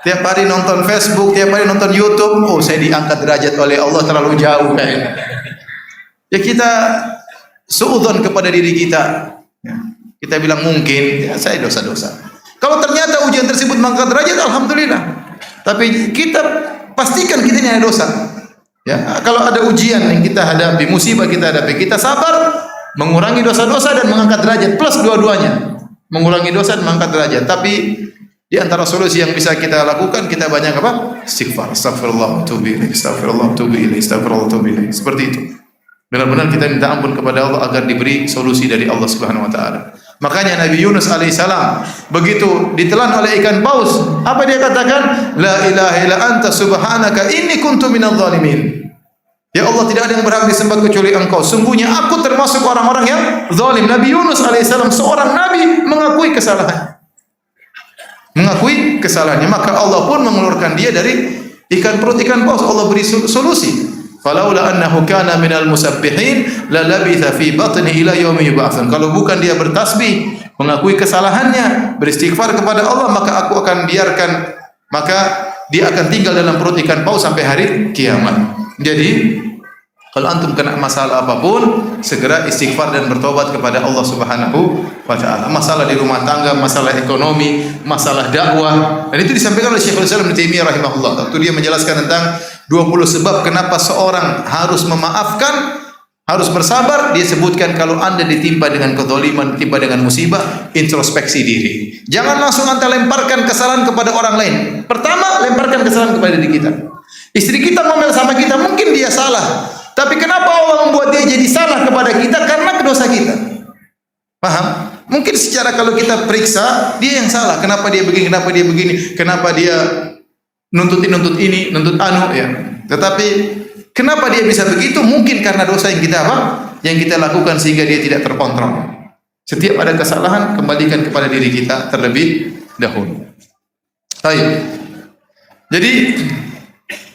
tiap hari nonton Facebook, tiap hari nonton YouTube, oh saya diangkat derajat oleh Allah, terlalu jauh kayaknya. Ya kita suudzon kepada diri kita. Ya. Kita bilang mungkin, ya saya dosa-dosa. Kalau ternyata ujian tersebut mengangkat derajat, alhamdulillah. Tapi kita pastikan kita ini ada dosa. Ya, kalau ada ujian yang kita hadapi, musibah kita hadapi, kita sabar, mengurangi dosa-dosa dan mengangkat derajat, plus dua-duanya. Mengurangi dosa dan mengangkat derajat. Tapi di antara solusi yang bisa kita lakukan, kita banyak apa? Istighfar. Astagfirullah, tubu ilaih, astagfirullah, tubu ilaih, astagfirullah, tubu ilaih. Seperti itu. Benar-benar kita minta ampun kepada Allah agar diberi solusi dari Allah Subhanahu wa taala. Makanya Nabi Yunus alaihissalam begitu ditelan oleh ikan paus, apa dia katakan? La ilaha illa anta subhanaka inni kuntu minadh dhalimin. Ya Allah, tidak ada yang berhak disembah kecuali Engkau. Sungguhnya aku termasuk orang-orang yang zalim. Nabi Yunus alaihissalam seorang nabi mengakui kesalahan. Mengakui kesalahannya, maka Allah pun mengeluarkan dia dari perut ikan paus. Allah beri solusi. Falaula annahu kana minal musabbihin la labitha fi batni ila yaumi yub'atsun. Kalau bukan dia bertasbih, mengakui kesalahannya, beristighfar kepada Allah, maka aku akan biarkan, maka dia akan tinggal dalam perut ikan paus sampai hari kiamat. Jadi kalau antum kena masalah apapun, segera istighfar dan bertobat kepada Allah Subhanahu wa taala. Masalah di rumah tangga, masalah ekonomi, masalah dakwah. Dan itu disampaikan oleh Syekhul Islam Ibnu Taimiyah rahimahullah. Waktu dia menjelaskan tentang 20 sebab kenapa seorang harus memaafkan, harus bersabar, dia sebutkan kalau Anda ditimpa dengan kezaliman, ditimpa dengan musibah, introspeksi diri. Jangan langsung Anda lemparkan kesalahan kepada orang lain. Pertama, lemparkan kesalahan kepada diri kita. Istri kita ngomel sama kita, mungkin dia salah. Tapi kenapa Allah membuat dia jadi salah kepada kita? Karena dosa kita. Paham? Mungkin secara kalau kita periksa, dia yang salah. Kenapa dia begini? Kenapa dia begini? Kenapa dia nuntut ini, nuntut anu ya. Tetapi kenapa dia bisa begitu? Mungkin karena dosa yang kita apa? Yang kita lakukan sehingga dia tidak terkontrol. Setiap ada kesalahan, kembalikan kepada diri kita terlebih dahulu. Baik. Jadi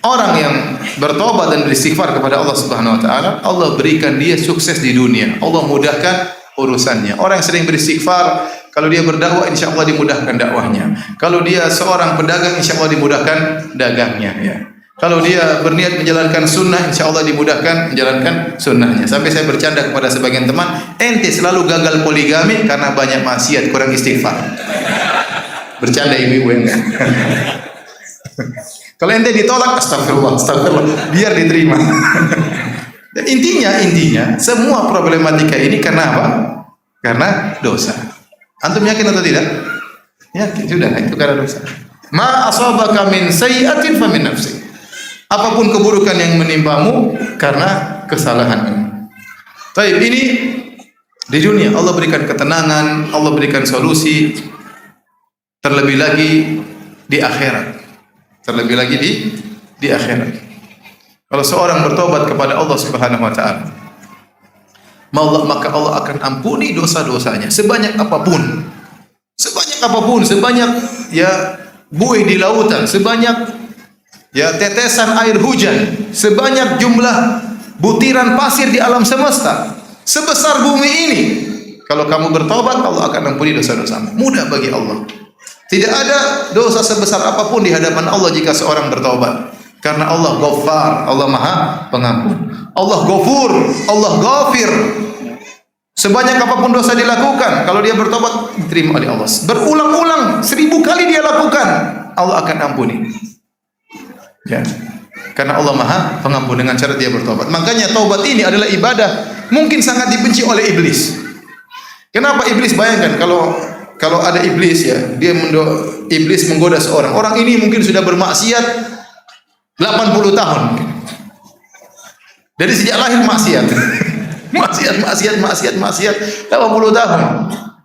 orang yang bertobat dan beristighfar kepada Allah Subhanahu wa taala, Allah berikan dia sukses di dunia. Allah mudahkan urusannya. Orang yang sering beristighfar, kalau dia berdakwah insyaallah dimudahkan dakwahnya. Kalau dia seorang pedagang insyaallah dimudahkan dagangnya ya. Kalau dia berniat menjalankan sunnah insyaallah dimudahkan menjalankan sunnahnya. Sampai saya bercanda kepada sebagian teman, ente selalu gagal poligami karena banyak maksiat, kurang istighfar. Bercanda ibu-ibu enggak. Kalau ente ditolak, astagfirullah, astagfirullah, biar diterima. Dan intinya semua problematika ini karena apa? Karena dosa. Antum yakin atau tidak? Yakin, sudah, itu karena dosa. Ma asabaka min sayyi'atin fa min nafsik. Apapun keburukan yang menimpamu karena kesalahanmu. Baik, ini di dunia Allah berikan ketenangan, Allah berikan solusi. Terlebih lagi di akhirat. Terlebih lagi di akhirat. Kalau seorang bertobat kepada Allah Subhanahu wa taala, maka Allah akan ampuni dosa-dosanya sebanyak apapun. Sebanyak apapun, sebanyak ya buih di lautan, sebanyak ya tetesan air hujan, sebanyak jumlah butiran pasir di alam semesta, sebesar bumi ini. Kalau kamu bertobat, Allah akan ampuni dosa-dosamu. Mudah bagi Allah. Tidak ada dosa sebesar apapun di hadapan Allah jika seorang bertobat. Karena Allah Ghaffar, Allah Maha Pengampun. Allah Ghafur, Allah Ghafir. Sebanyak apapun dosa dilakukan, kalau dia bertobat diterima oleh Allah. Berulang-ulang 1000 kali dia lakukan, Allah akan ampuni. Ya. Karena Allah Maha Pengampun dengan cara dia bertobat. Makanya taubat ini adalah ibadah mungkin sangat dibenci oleh iblis. Kenapa iblis? Bayangkan kalau ada iblis ya, iblis menggoda seorang. Orang ini mungkin sudah bermaksiat 80 tahun. Dari sejak lahir maksiat. maksiat 80 tahun.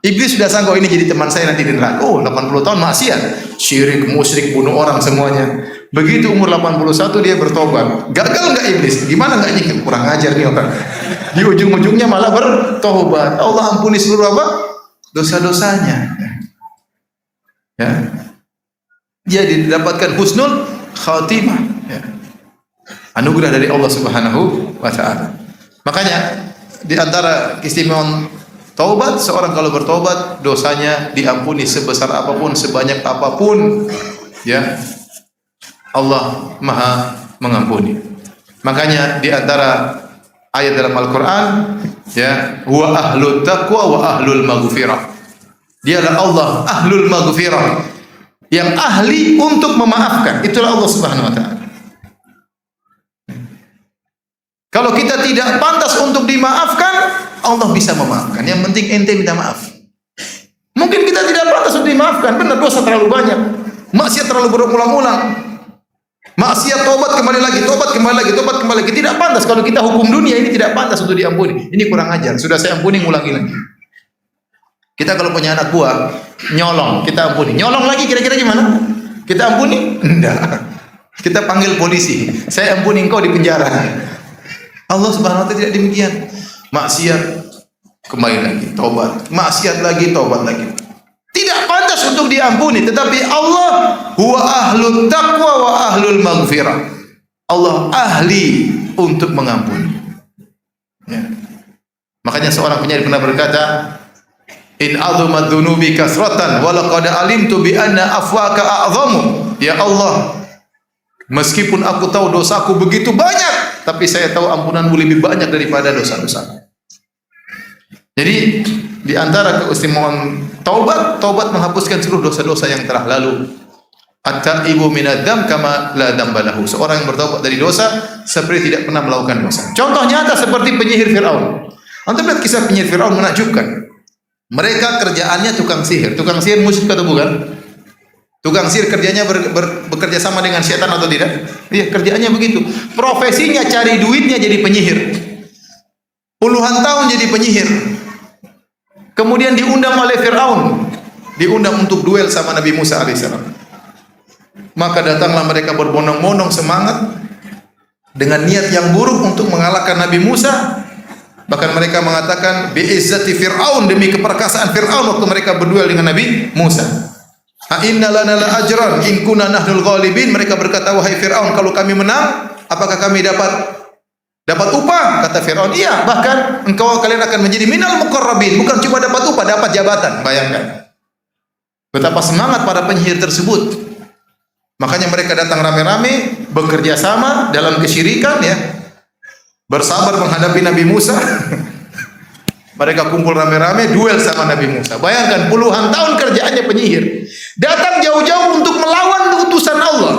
Iblis sudah sangka ini jadi teman saya nanti di neraka. Oh, 80 tahun maksiat, syirik, musyrik, bunuh orang semuanya. Begitu umur 81 dia bertobat. Gagal enggak iblis? Gimana enggak ini? Kurang ajar nih orang. Di ujung-ujungnya malah bertobat. Allah ampuni seluruh apa? Dosa-dosanya. Ya. Dia didapatkan husnul khatimah. Ya. Anugerah dari Allah Subhanahu wa taala. Makanya di antara keistimewaan taubat, seorang kalau bertobat dosanya diampuni sebesar apapun, sebanyak apapun, ya. Allah Maha Mengampuni. Makanya di antara ayat dalam Al-Qur'an, ya, wa ahlut taqwa wa ahlul maghfirah. Dialah Allah ahlul maghfirah, yang ahli untuk memaafkan. Itulah Allah Subhanahu wa taala. Kalau kita tidak pantas untuk dimaafkan, Allah bisa memaafkan. Yang penting ente minta maaf. Mungkin kita tidak pantas untuk dimaafkan, benar, dosa terlalu banyak, maksiat terlalu berulang-ulang. Maksiat, tobat kembali lagi, tobat kembali lagi, tobat kembali lagi. Tidak pantas. Kalau kita hukum dunia ini tidak pantas untuk diampuni. Ini kurang ajar. Sudah saya ampuni, ngulangi lagi. Kita kalau punya anak buah nyolong, kita ampuni. Nyolong lagi kira-kira gimana? Kita ampuni? Enggak. Kita panggil polisi. Saya ampuni engkau di penjara. Allah Subhanahu wa taala tidak demikian. Maksiat kembali lagi, tobat. Maksiat lagi, tobat lagi. Tidak pantas untuk diampuni, tetapi Allah huwa ahlut taqwa wa ahlul maghfirah. Allah ahli untuk mengampuni. Ya. Makanya seorang penyair pernah berkata, in azumat dzunubi kasratan wa laqad alimtu bi anna afwaka a'zamu. Ya Allah, meskipun aku tahu dosaku begitu banyak, tapi saya tahu ampunanmu lebih banyak daripada dosa-dosaku. Jadi di antara keistimewaan taubat menghapuskan seluruh dosa-dosa yang telah lalu. At-taibu minadz-dzam kama la dzamba lahu. Seorang yang bertaubat dari dosa seperti tidak pernah melakukan dosa. Contoh nyata seperti penyihir Firaun. Antum lihat kisah penyihir Firaun, menakjubkan. Mereka kerjaannya tukang sihir. Tukang sihir musyrik atau bukan? Tukang sihir kerjanya bekerja sama dengan setan atau tidak? Iya, kerjaannya begitu. Profesinya cari duitnya jadi penyihir. Puluhan tahun jadi penyihir. Kemudian diundang oleh Firaun, diundang untuk duel sama Nabi Musa alaihissalam. Maka datanglah mereka berbondong-bondong semangat dengan niat yang buruk untuk mengalahkan Nabi Musa. Bahkan mereka mengatakan bi'izzati Firaun, demi keperkasaan Firaun waktu mereka berduel dengan Nabi Musa. A inna lana la ajran in kunna nahnul ghalibin. Mereka berkata, wahai Firaun, kalau kami menang, apakah kami dapat upah? Kata Firaun, iya, bahkan kalian akan menjadi minal muqarrabin. Bukan cuma dapat upah, dapat jabatan. Bayangkan betapa semangat para penyihir tersebut. Makanya mereka datang rame-rame, bekerja sama dalam kesyirikan, ya, bersabar menghadapi Nabi Musa. Mereka kumpul rame-rame, duel sama Nabi Musa. Bayangkan puluhan tahun kerjaannya penyihir, datang jauh-jauh untuk melawan utusan Allah,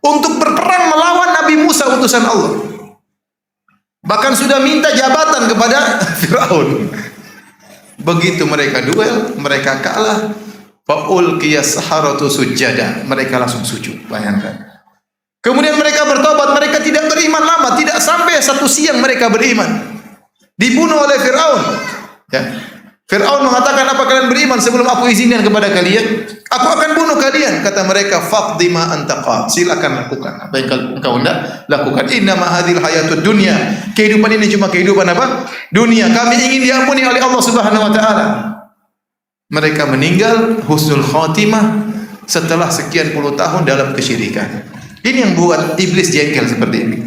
untuk berperang melawan Nabi Musa utusan Allah. Bahkan sudah minta jabatan kepada Firaun. Begitu mereka duel, mereka kalah. Faulqiya saharatu sujada. Mereka langsung sujud. Bayangkan. Kemudian mereka bertobat. Mereka tidak beriman lama. Tidak sampai 1 siang mereka beriman. Dibunuh oleh Firaun. Ya. Firaun mengatakan, apa kalian beriman sebelum aku izinkan kepada kalian? Aku akan bunuh kalian. Kata mereka, faqdi ma anta qad. Silakan lakukan apa yang engkau hendak lakukan. Inna ma hadhil hayatud dunya. Kehidupan ini cuma kehidupan apa? Dunia. Kami ingin diampuni oleh Allah Subhanahu wa taala. Mereka meninggal husnul khatimah setelah sekian puluh tahun dalam kesyirikan. Ini yang buat iblis jengkel seperti ini.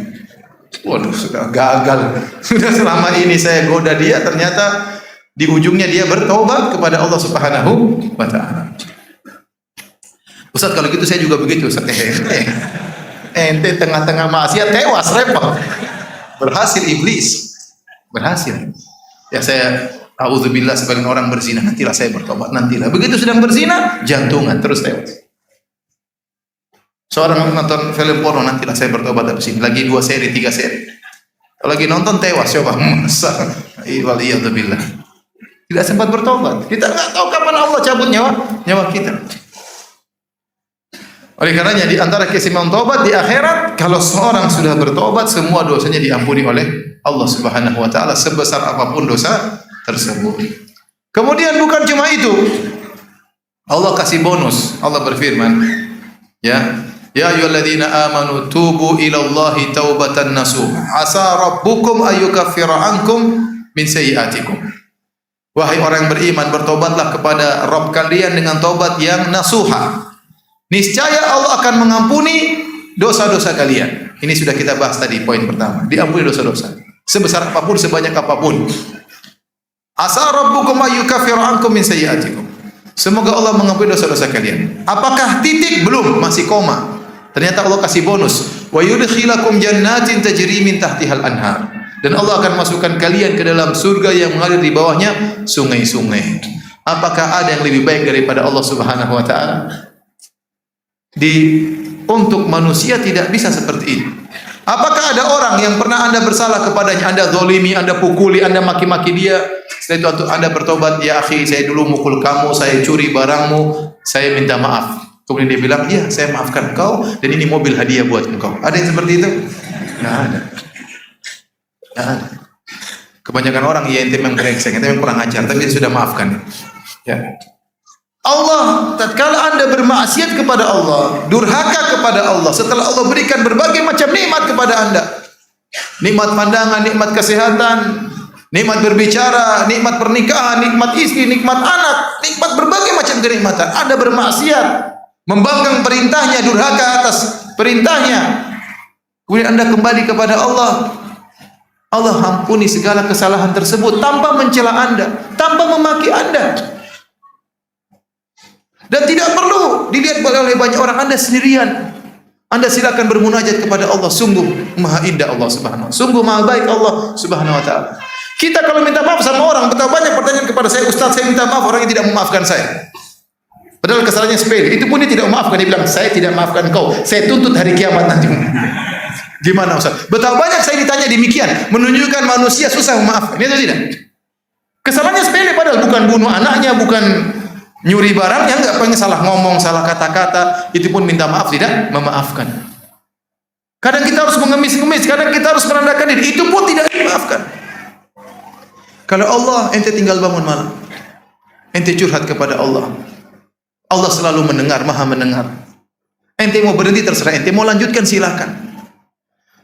Waduh, sudah gagal. Sudah selama ini saya goda dia, ternyata di ujungnya dia bertobat kepada Allah Subhanahu wa taala. Ustaz, kalau gitu saya juga begitu, Ustaz. Ente tengah-tengah maksiat tewas, repot. Berhasil iblis. Berhasil. Ya saya auzubillah sebagian orang berzina, nantilah saya bertobat, nantilah. Begitu sedang berzina, jantungan terus tewas. Seorang nonton film porno, nantilah saya bertobat habis ini. Lagi 2 seri, 3 seri. Kalau lagi nonton tewas, coba masa. Waliyadzubillah. Tidak sempat bertobat. Kita nggak tahu kapan Allah cabut nyawa kita. Oleh karenanya di antara keistimewaan taubat di akhirat, kalau seorang sudah bertobat, semua dosanya diampuni oleh Allah Subhanahu wa taala sebesar apapun dosa tersebut. Kemudian bukan cuma itu. Allah kasih bonus. Allah berfirman, ya ayyuhalladzina amanu tubu ilallahi taubatan nasuha. Asa rabbukum ayyukaffira ankum min sayyi'atikum. Wahai orang yang beriman, bertobatlah kepada Rabb kalian dengan taubat yang nasuha. Niscaya Allah akan mengampuni dosa-dosa kalian. Ini sudah kita bahas tadi poin pertama. Diampuni dosa-dosa sebesar apapun, sebanyak apapun. Asa rabbukum ayyukaffira ankum min sayyi'atikum. Semoga Allah mengampuni dosa-dosa kalian. Apakah titik? Belum, masih koma. Ternyata Allah kasih bonus. Wa yudkhilakum jannatin tajri min tahtihal anhar. Dan Allah akan masukkan kalian ke dalam surga yang mengalir di bawahnya sungai-sungai. Apakah ada yang lebih baik daripada Allah Subhanahu wa taala? Untuk manusia tidak bisa seperti ini. Apakah ada orang yang pernah Anda bersalah kepadanya, Anda zalimi, Anda pukuli, Anda maki-maki dia, setelah itu Anda bertobat, ya akhi, saya dulu mukul kamu, saya curi barangmu, saya minta maaf. Kemudian dia bilang, iya saya maafkan kau, dan ini mobil hadiah buat engkau. Ada yang seperti itu? Nggak ada. Nggak ada. Kebanyakan orang, ya ente memang brengsek, ente memang kurang ajar, tapi dia sudah maafkan. Ya. Allah, tatkala Anda bermaksiat kepada Allah, durhaka kepada Allah, setelah Allah berikan berbagai macam nikmat kepada Anda, nikmat pandangan, nikmat kesehatan, nikmat berbicara, nikmat pernikahan, nikmat istri, nikmat anak, nikmat berbagai macam kenikmatan, Anda bermaksiat, membanggang perintahnya, durhaka atas perintahnya, kemudian Anda kembali kepada Allah, Allah ampuni segala kesalahan tersebut tanpa mencela Anda, tanpa memaki Anda. Dan tidak perlu dilihat oleh banyak orang, Anda sendirian. Anda silakan bermunajat kepada Allah. Sungguh maha indah Allah Subhanahu wa ta'ala. Sungguh maha baik Allah Subhanahu wa ta'ala. Kita kalau minta maaf sama orang, betapa banyak pertanyaan kepada saya, Ustaz saya minta maaf, orang yang tidak memaafkan saya. Padahal kesalahannya sepele. Itu pun dia tidak memaafkan. Dia bilang, saya tidak maafkan kau. Saya tuntut hari kiamat nanti. Gimana Ustaz? Betapa banyak saya ditanya demikian. Menunjukkan manusia susah memaafkan. Ini atau tidak? Kesalahannya sepele padahal bukan bunuh anaknya, bukan nyuri barang, yang enggak, pengen salah ngomong, salah kata-kata, itu pun minta maaf, tidak memaafkan. Kadang kita harus mengemis-ngemis, kadang kita harus merendahkan diri, itu pun tidak dimaafkan. Kalau Allah, ente tinggal bangun malam, ente curhat kepada Allah, Allah selalu mendengar, maha mendengar. Ente mau berhenti terserah, ente mau lanjutkan silahkan.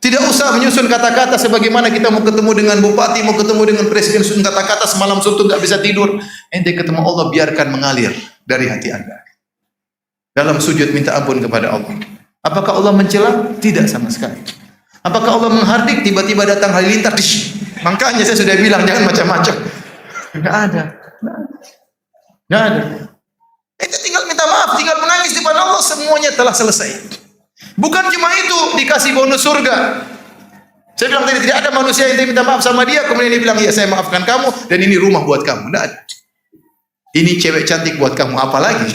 Tidak usah menyusun kata-kata sebagaimana kita mau ketemu dengan bupati, mau ketemu dengan presiden, susun kata-kata semalam suntuk nggak bisa tidur. Ente ketemu Allah, biarkan mengalir dari hati Anda. Dalam sujud minta ampun kepada Allah. Apakah Allah mencela? Tidak sama sekali. Apakah Allah menghardik? Tiba-tiba datang halilintar. Makanya saya sudah bilang jangan macam-macam. Nggak ada. Nggak ada. Ente tinggal minta maaf, tinggal menangis di depan Allah, semuanya telah selesai. Bukan cuma itu, dikasih bonus surga. Saya bilang tadi, tidak ada manusia yang minta maaf sama dia, kemudian dia bilang, iya saya maafkan kamu, dan ini rumah buat kamu. Tidak ada. Ini cewek cantik buat kamu, apalagi?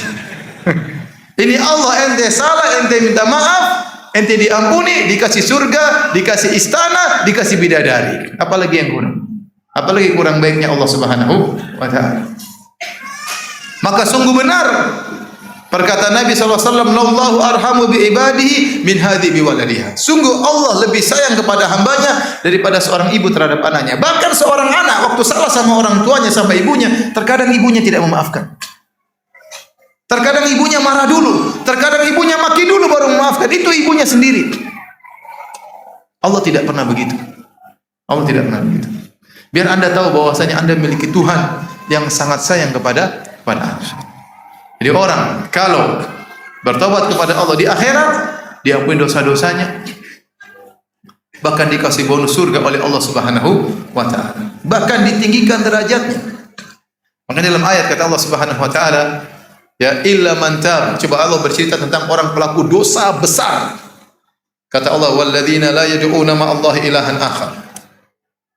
Ini Allah, ente salah, ente minta maaf, ente diampuni, dikasih surga, dikasih istana, dikasih bidadari. Apalagi yang kurang? Apalagi kurang baiknya Allah Subhanahu wa ta'ala. Maka sungguh benar perkataan Nabi SAW, "Allahu arhamu bi ibadihi min hadhi bi waladiha." Sungguh Allah lebih sayang kepada hambanya daripada seorang ibu terhadap anaknya. Bahkan seorang anak waktu salah sama orang tuanya, sama ibunya, terkadang ibunya tidak memaafkan. Terkadang ibunya marah dulu, terkadang ibunya maki dulu baru memaafkan. Itu ibunya sendiri. Allah tidak pernah begitu. Allah tidak pernah begitu. Biar Anda tahu bahwasanya Anda memiliki Tuhan yang sangat sayang kepada Anda. Jadi orang kalau bertobat kepada Allah di akhirat, diampuni dosa-dosanya, bahkan dikasih bonus surga oleh Allah Subhanahu wa ta'ala, bahkan ditinggikan derajatnya. Maka dalam ayat kata Allah Subhanahu wa ta'ala, ya illa man tab. Coba Allah bercerita tentang orang pelaku dosa besar. Kata Allah, walladzina la yad'una ma'allahi ilahan akhar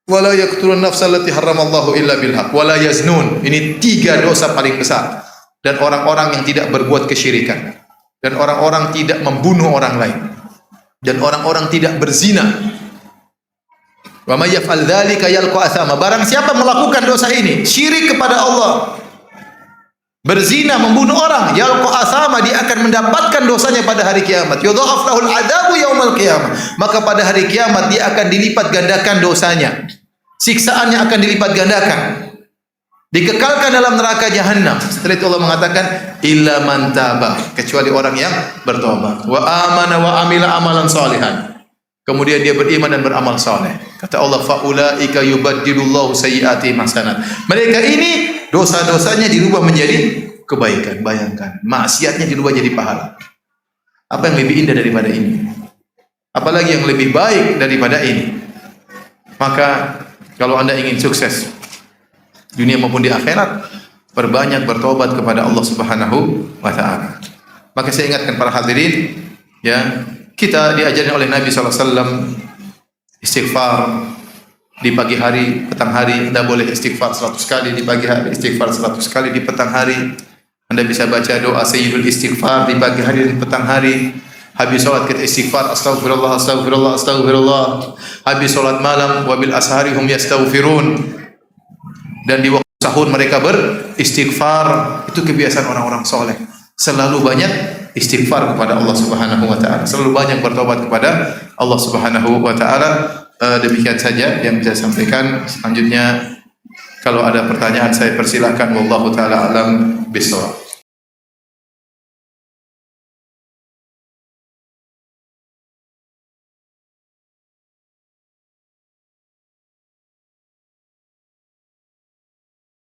wa la yaqtulun nafsa allati harramallahu illa bil haqq wa la yaznun. Ini 3 dosa paling besar. Dan orang-orang yang tidak berbuat kesyirikan, dan orang-orang tidak membunuh orang lain, dan orang-orang tidak berzina. Wa may yaf'al dzalika yalqa athama. Barang siapa melakukan dosa ini, syirik kepada Allah, berzina, membunuh orang, yalqa athama, dia akan mendapatkan dosanya pada hari kiamat. Yudha'af lahul adabu yaumal qiyamah. Maka pada hari kiamat dia akan dilipat gandakan dosanya. Siksaannya akan dilipat gandakan. Dikekalkan dalam neraka jahanam. Setelah itu Allah mengatakan illa man taba, kecuali orang yang bertobat, wa amana wa amila amalan salihan. Kemudian dia beriman dan beramal saleh. Kata Allah, faulaika yubaddilullahu sayyi'atihim hasanat. Mereka ini dosa-dosanya dirubah menjadi kebaikan. Bayangkan, maksiatnya dirubah jadi pahala. Apa yang lebih indah daripada ini? Apalagi yang lebih baik daripada ini? Maka kalau Anda ingin sukses dunia maupun di akhirat, perbanyak bertobat kepada Allah Subhanahu wa taala. Maka saya ingatkan para hadirin, ya, kita diajarin oleh Nabi SAW istighfar di pagi hari, petang hari. Anda boleh istighfar 100 kali di pagi hari, istighfar 100 kali di petang hari. Anda bisa baca doa sayyidul istighfar di pagi hari dan petang hari. Habis salat kita istighfar, astagfirullah, astagfirullah, astagfirullah. Habis salat malam, wabil ashari hum yastaghfirun. Dan di waktu sahur mereka beristighfar. Itu kebiasaan orang-orang soleh. Selalu banyak istighfar kepada Allah Subhanahu wa taala. Selalu banyak bertobat kepada Allah Subhanahu wa taala. Demikian saja yang bisa saya sampaikan. Selanjutnya kalau ada pertanyaan saya persilahkan. Wallahu taala alam bisawab.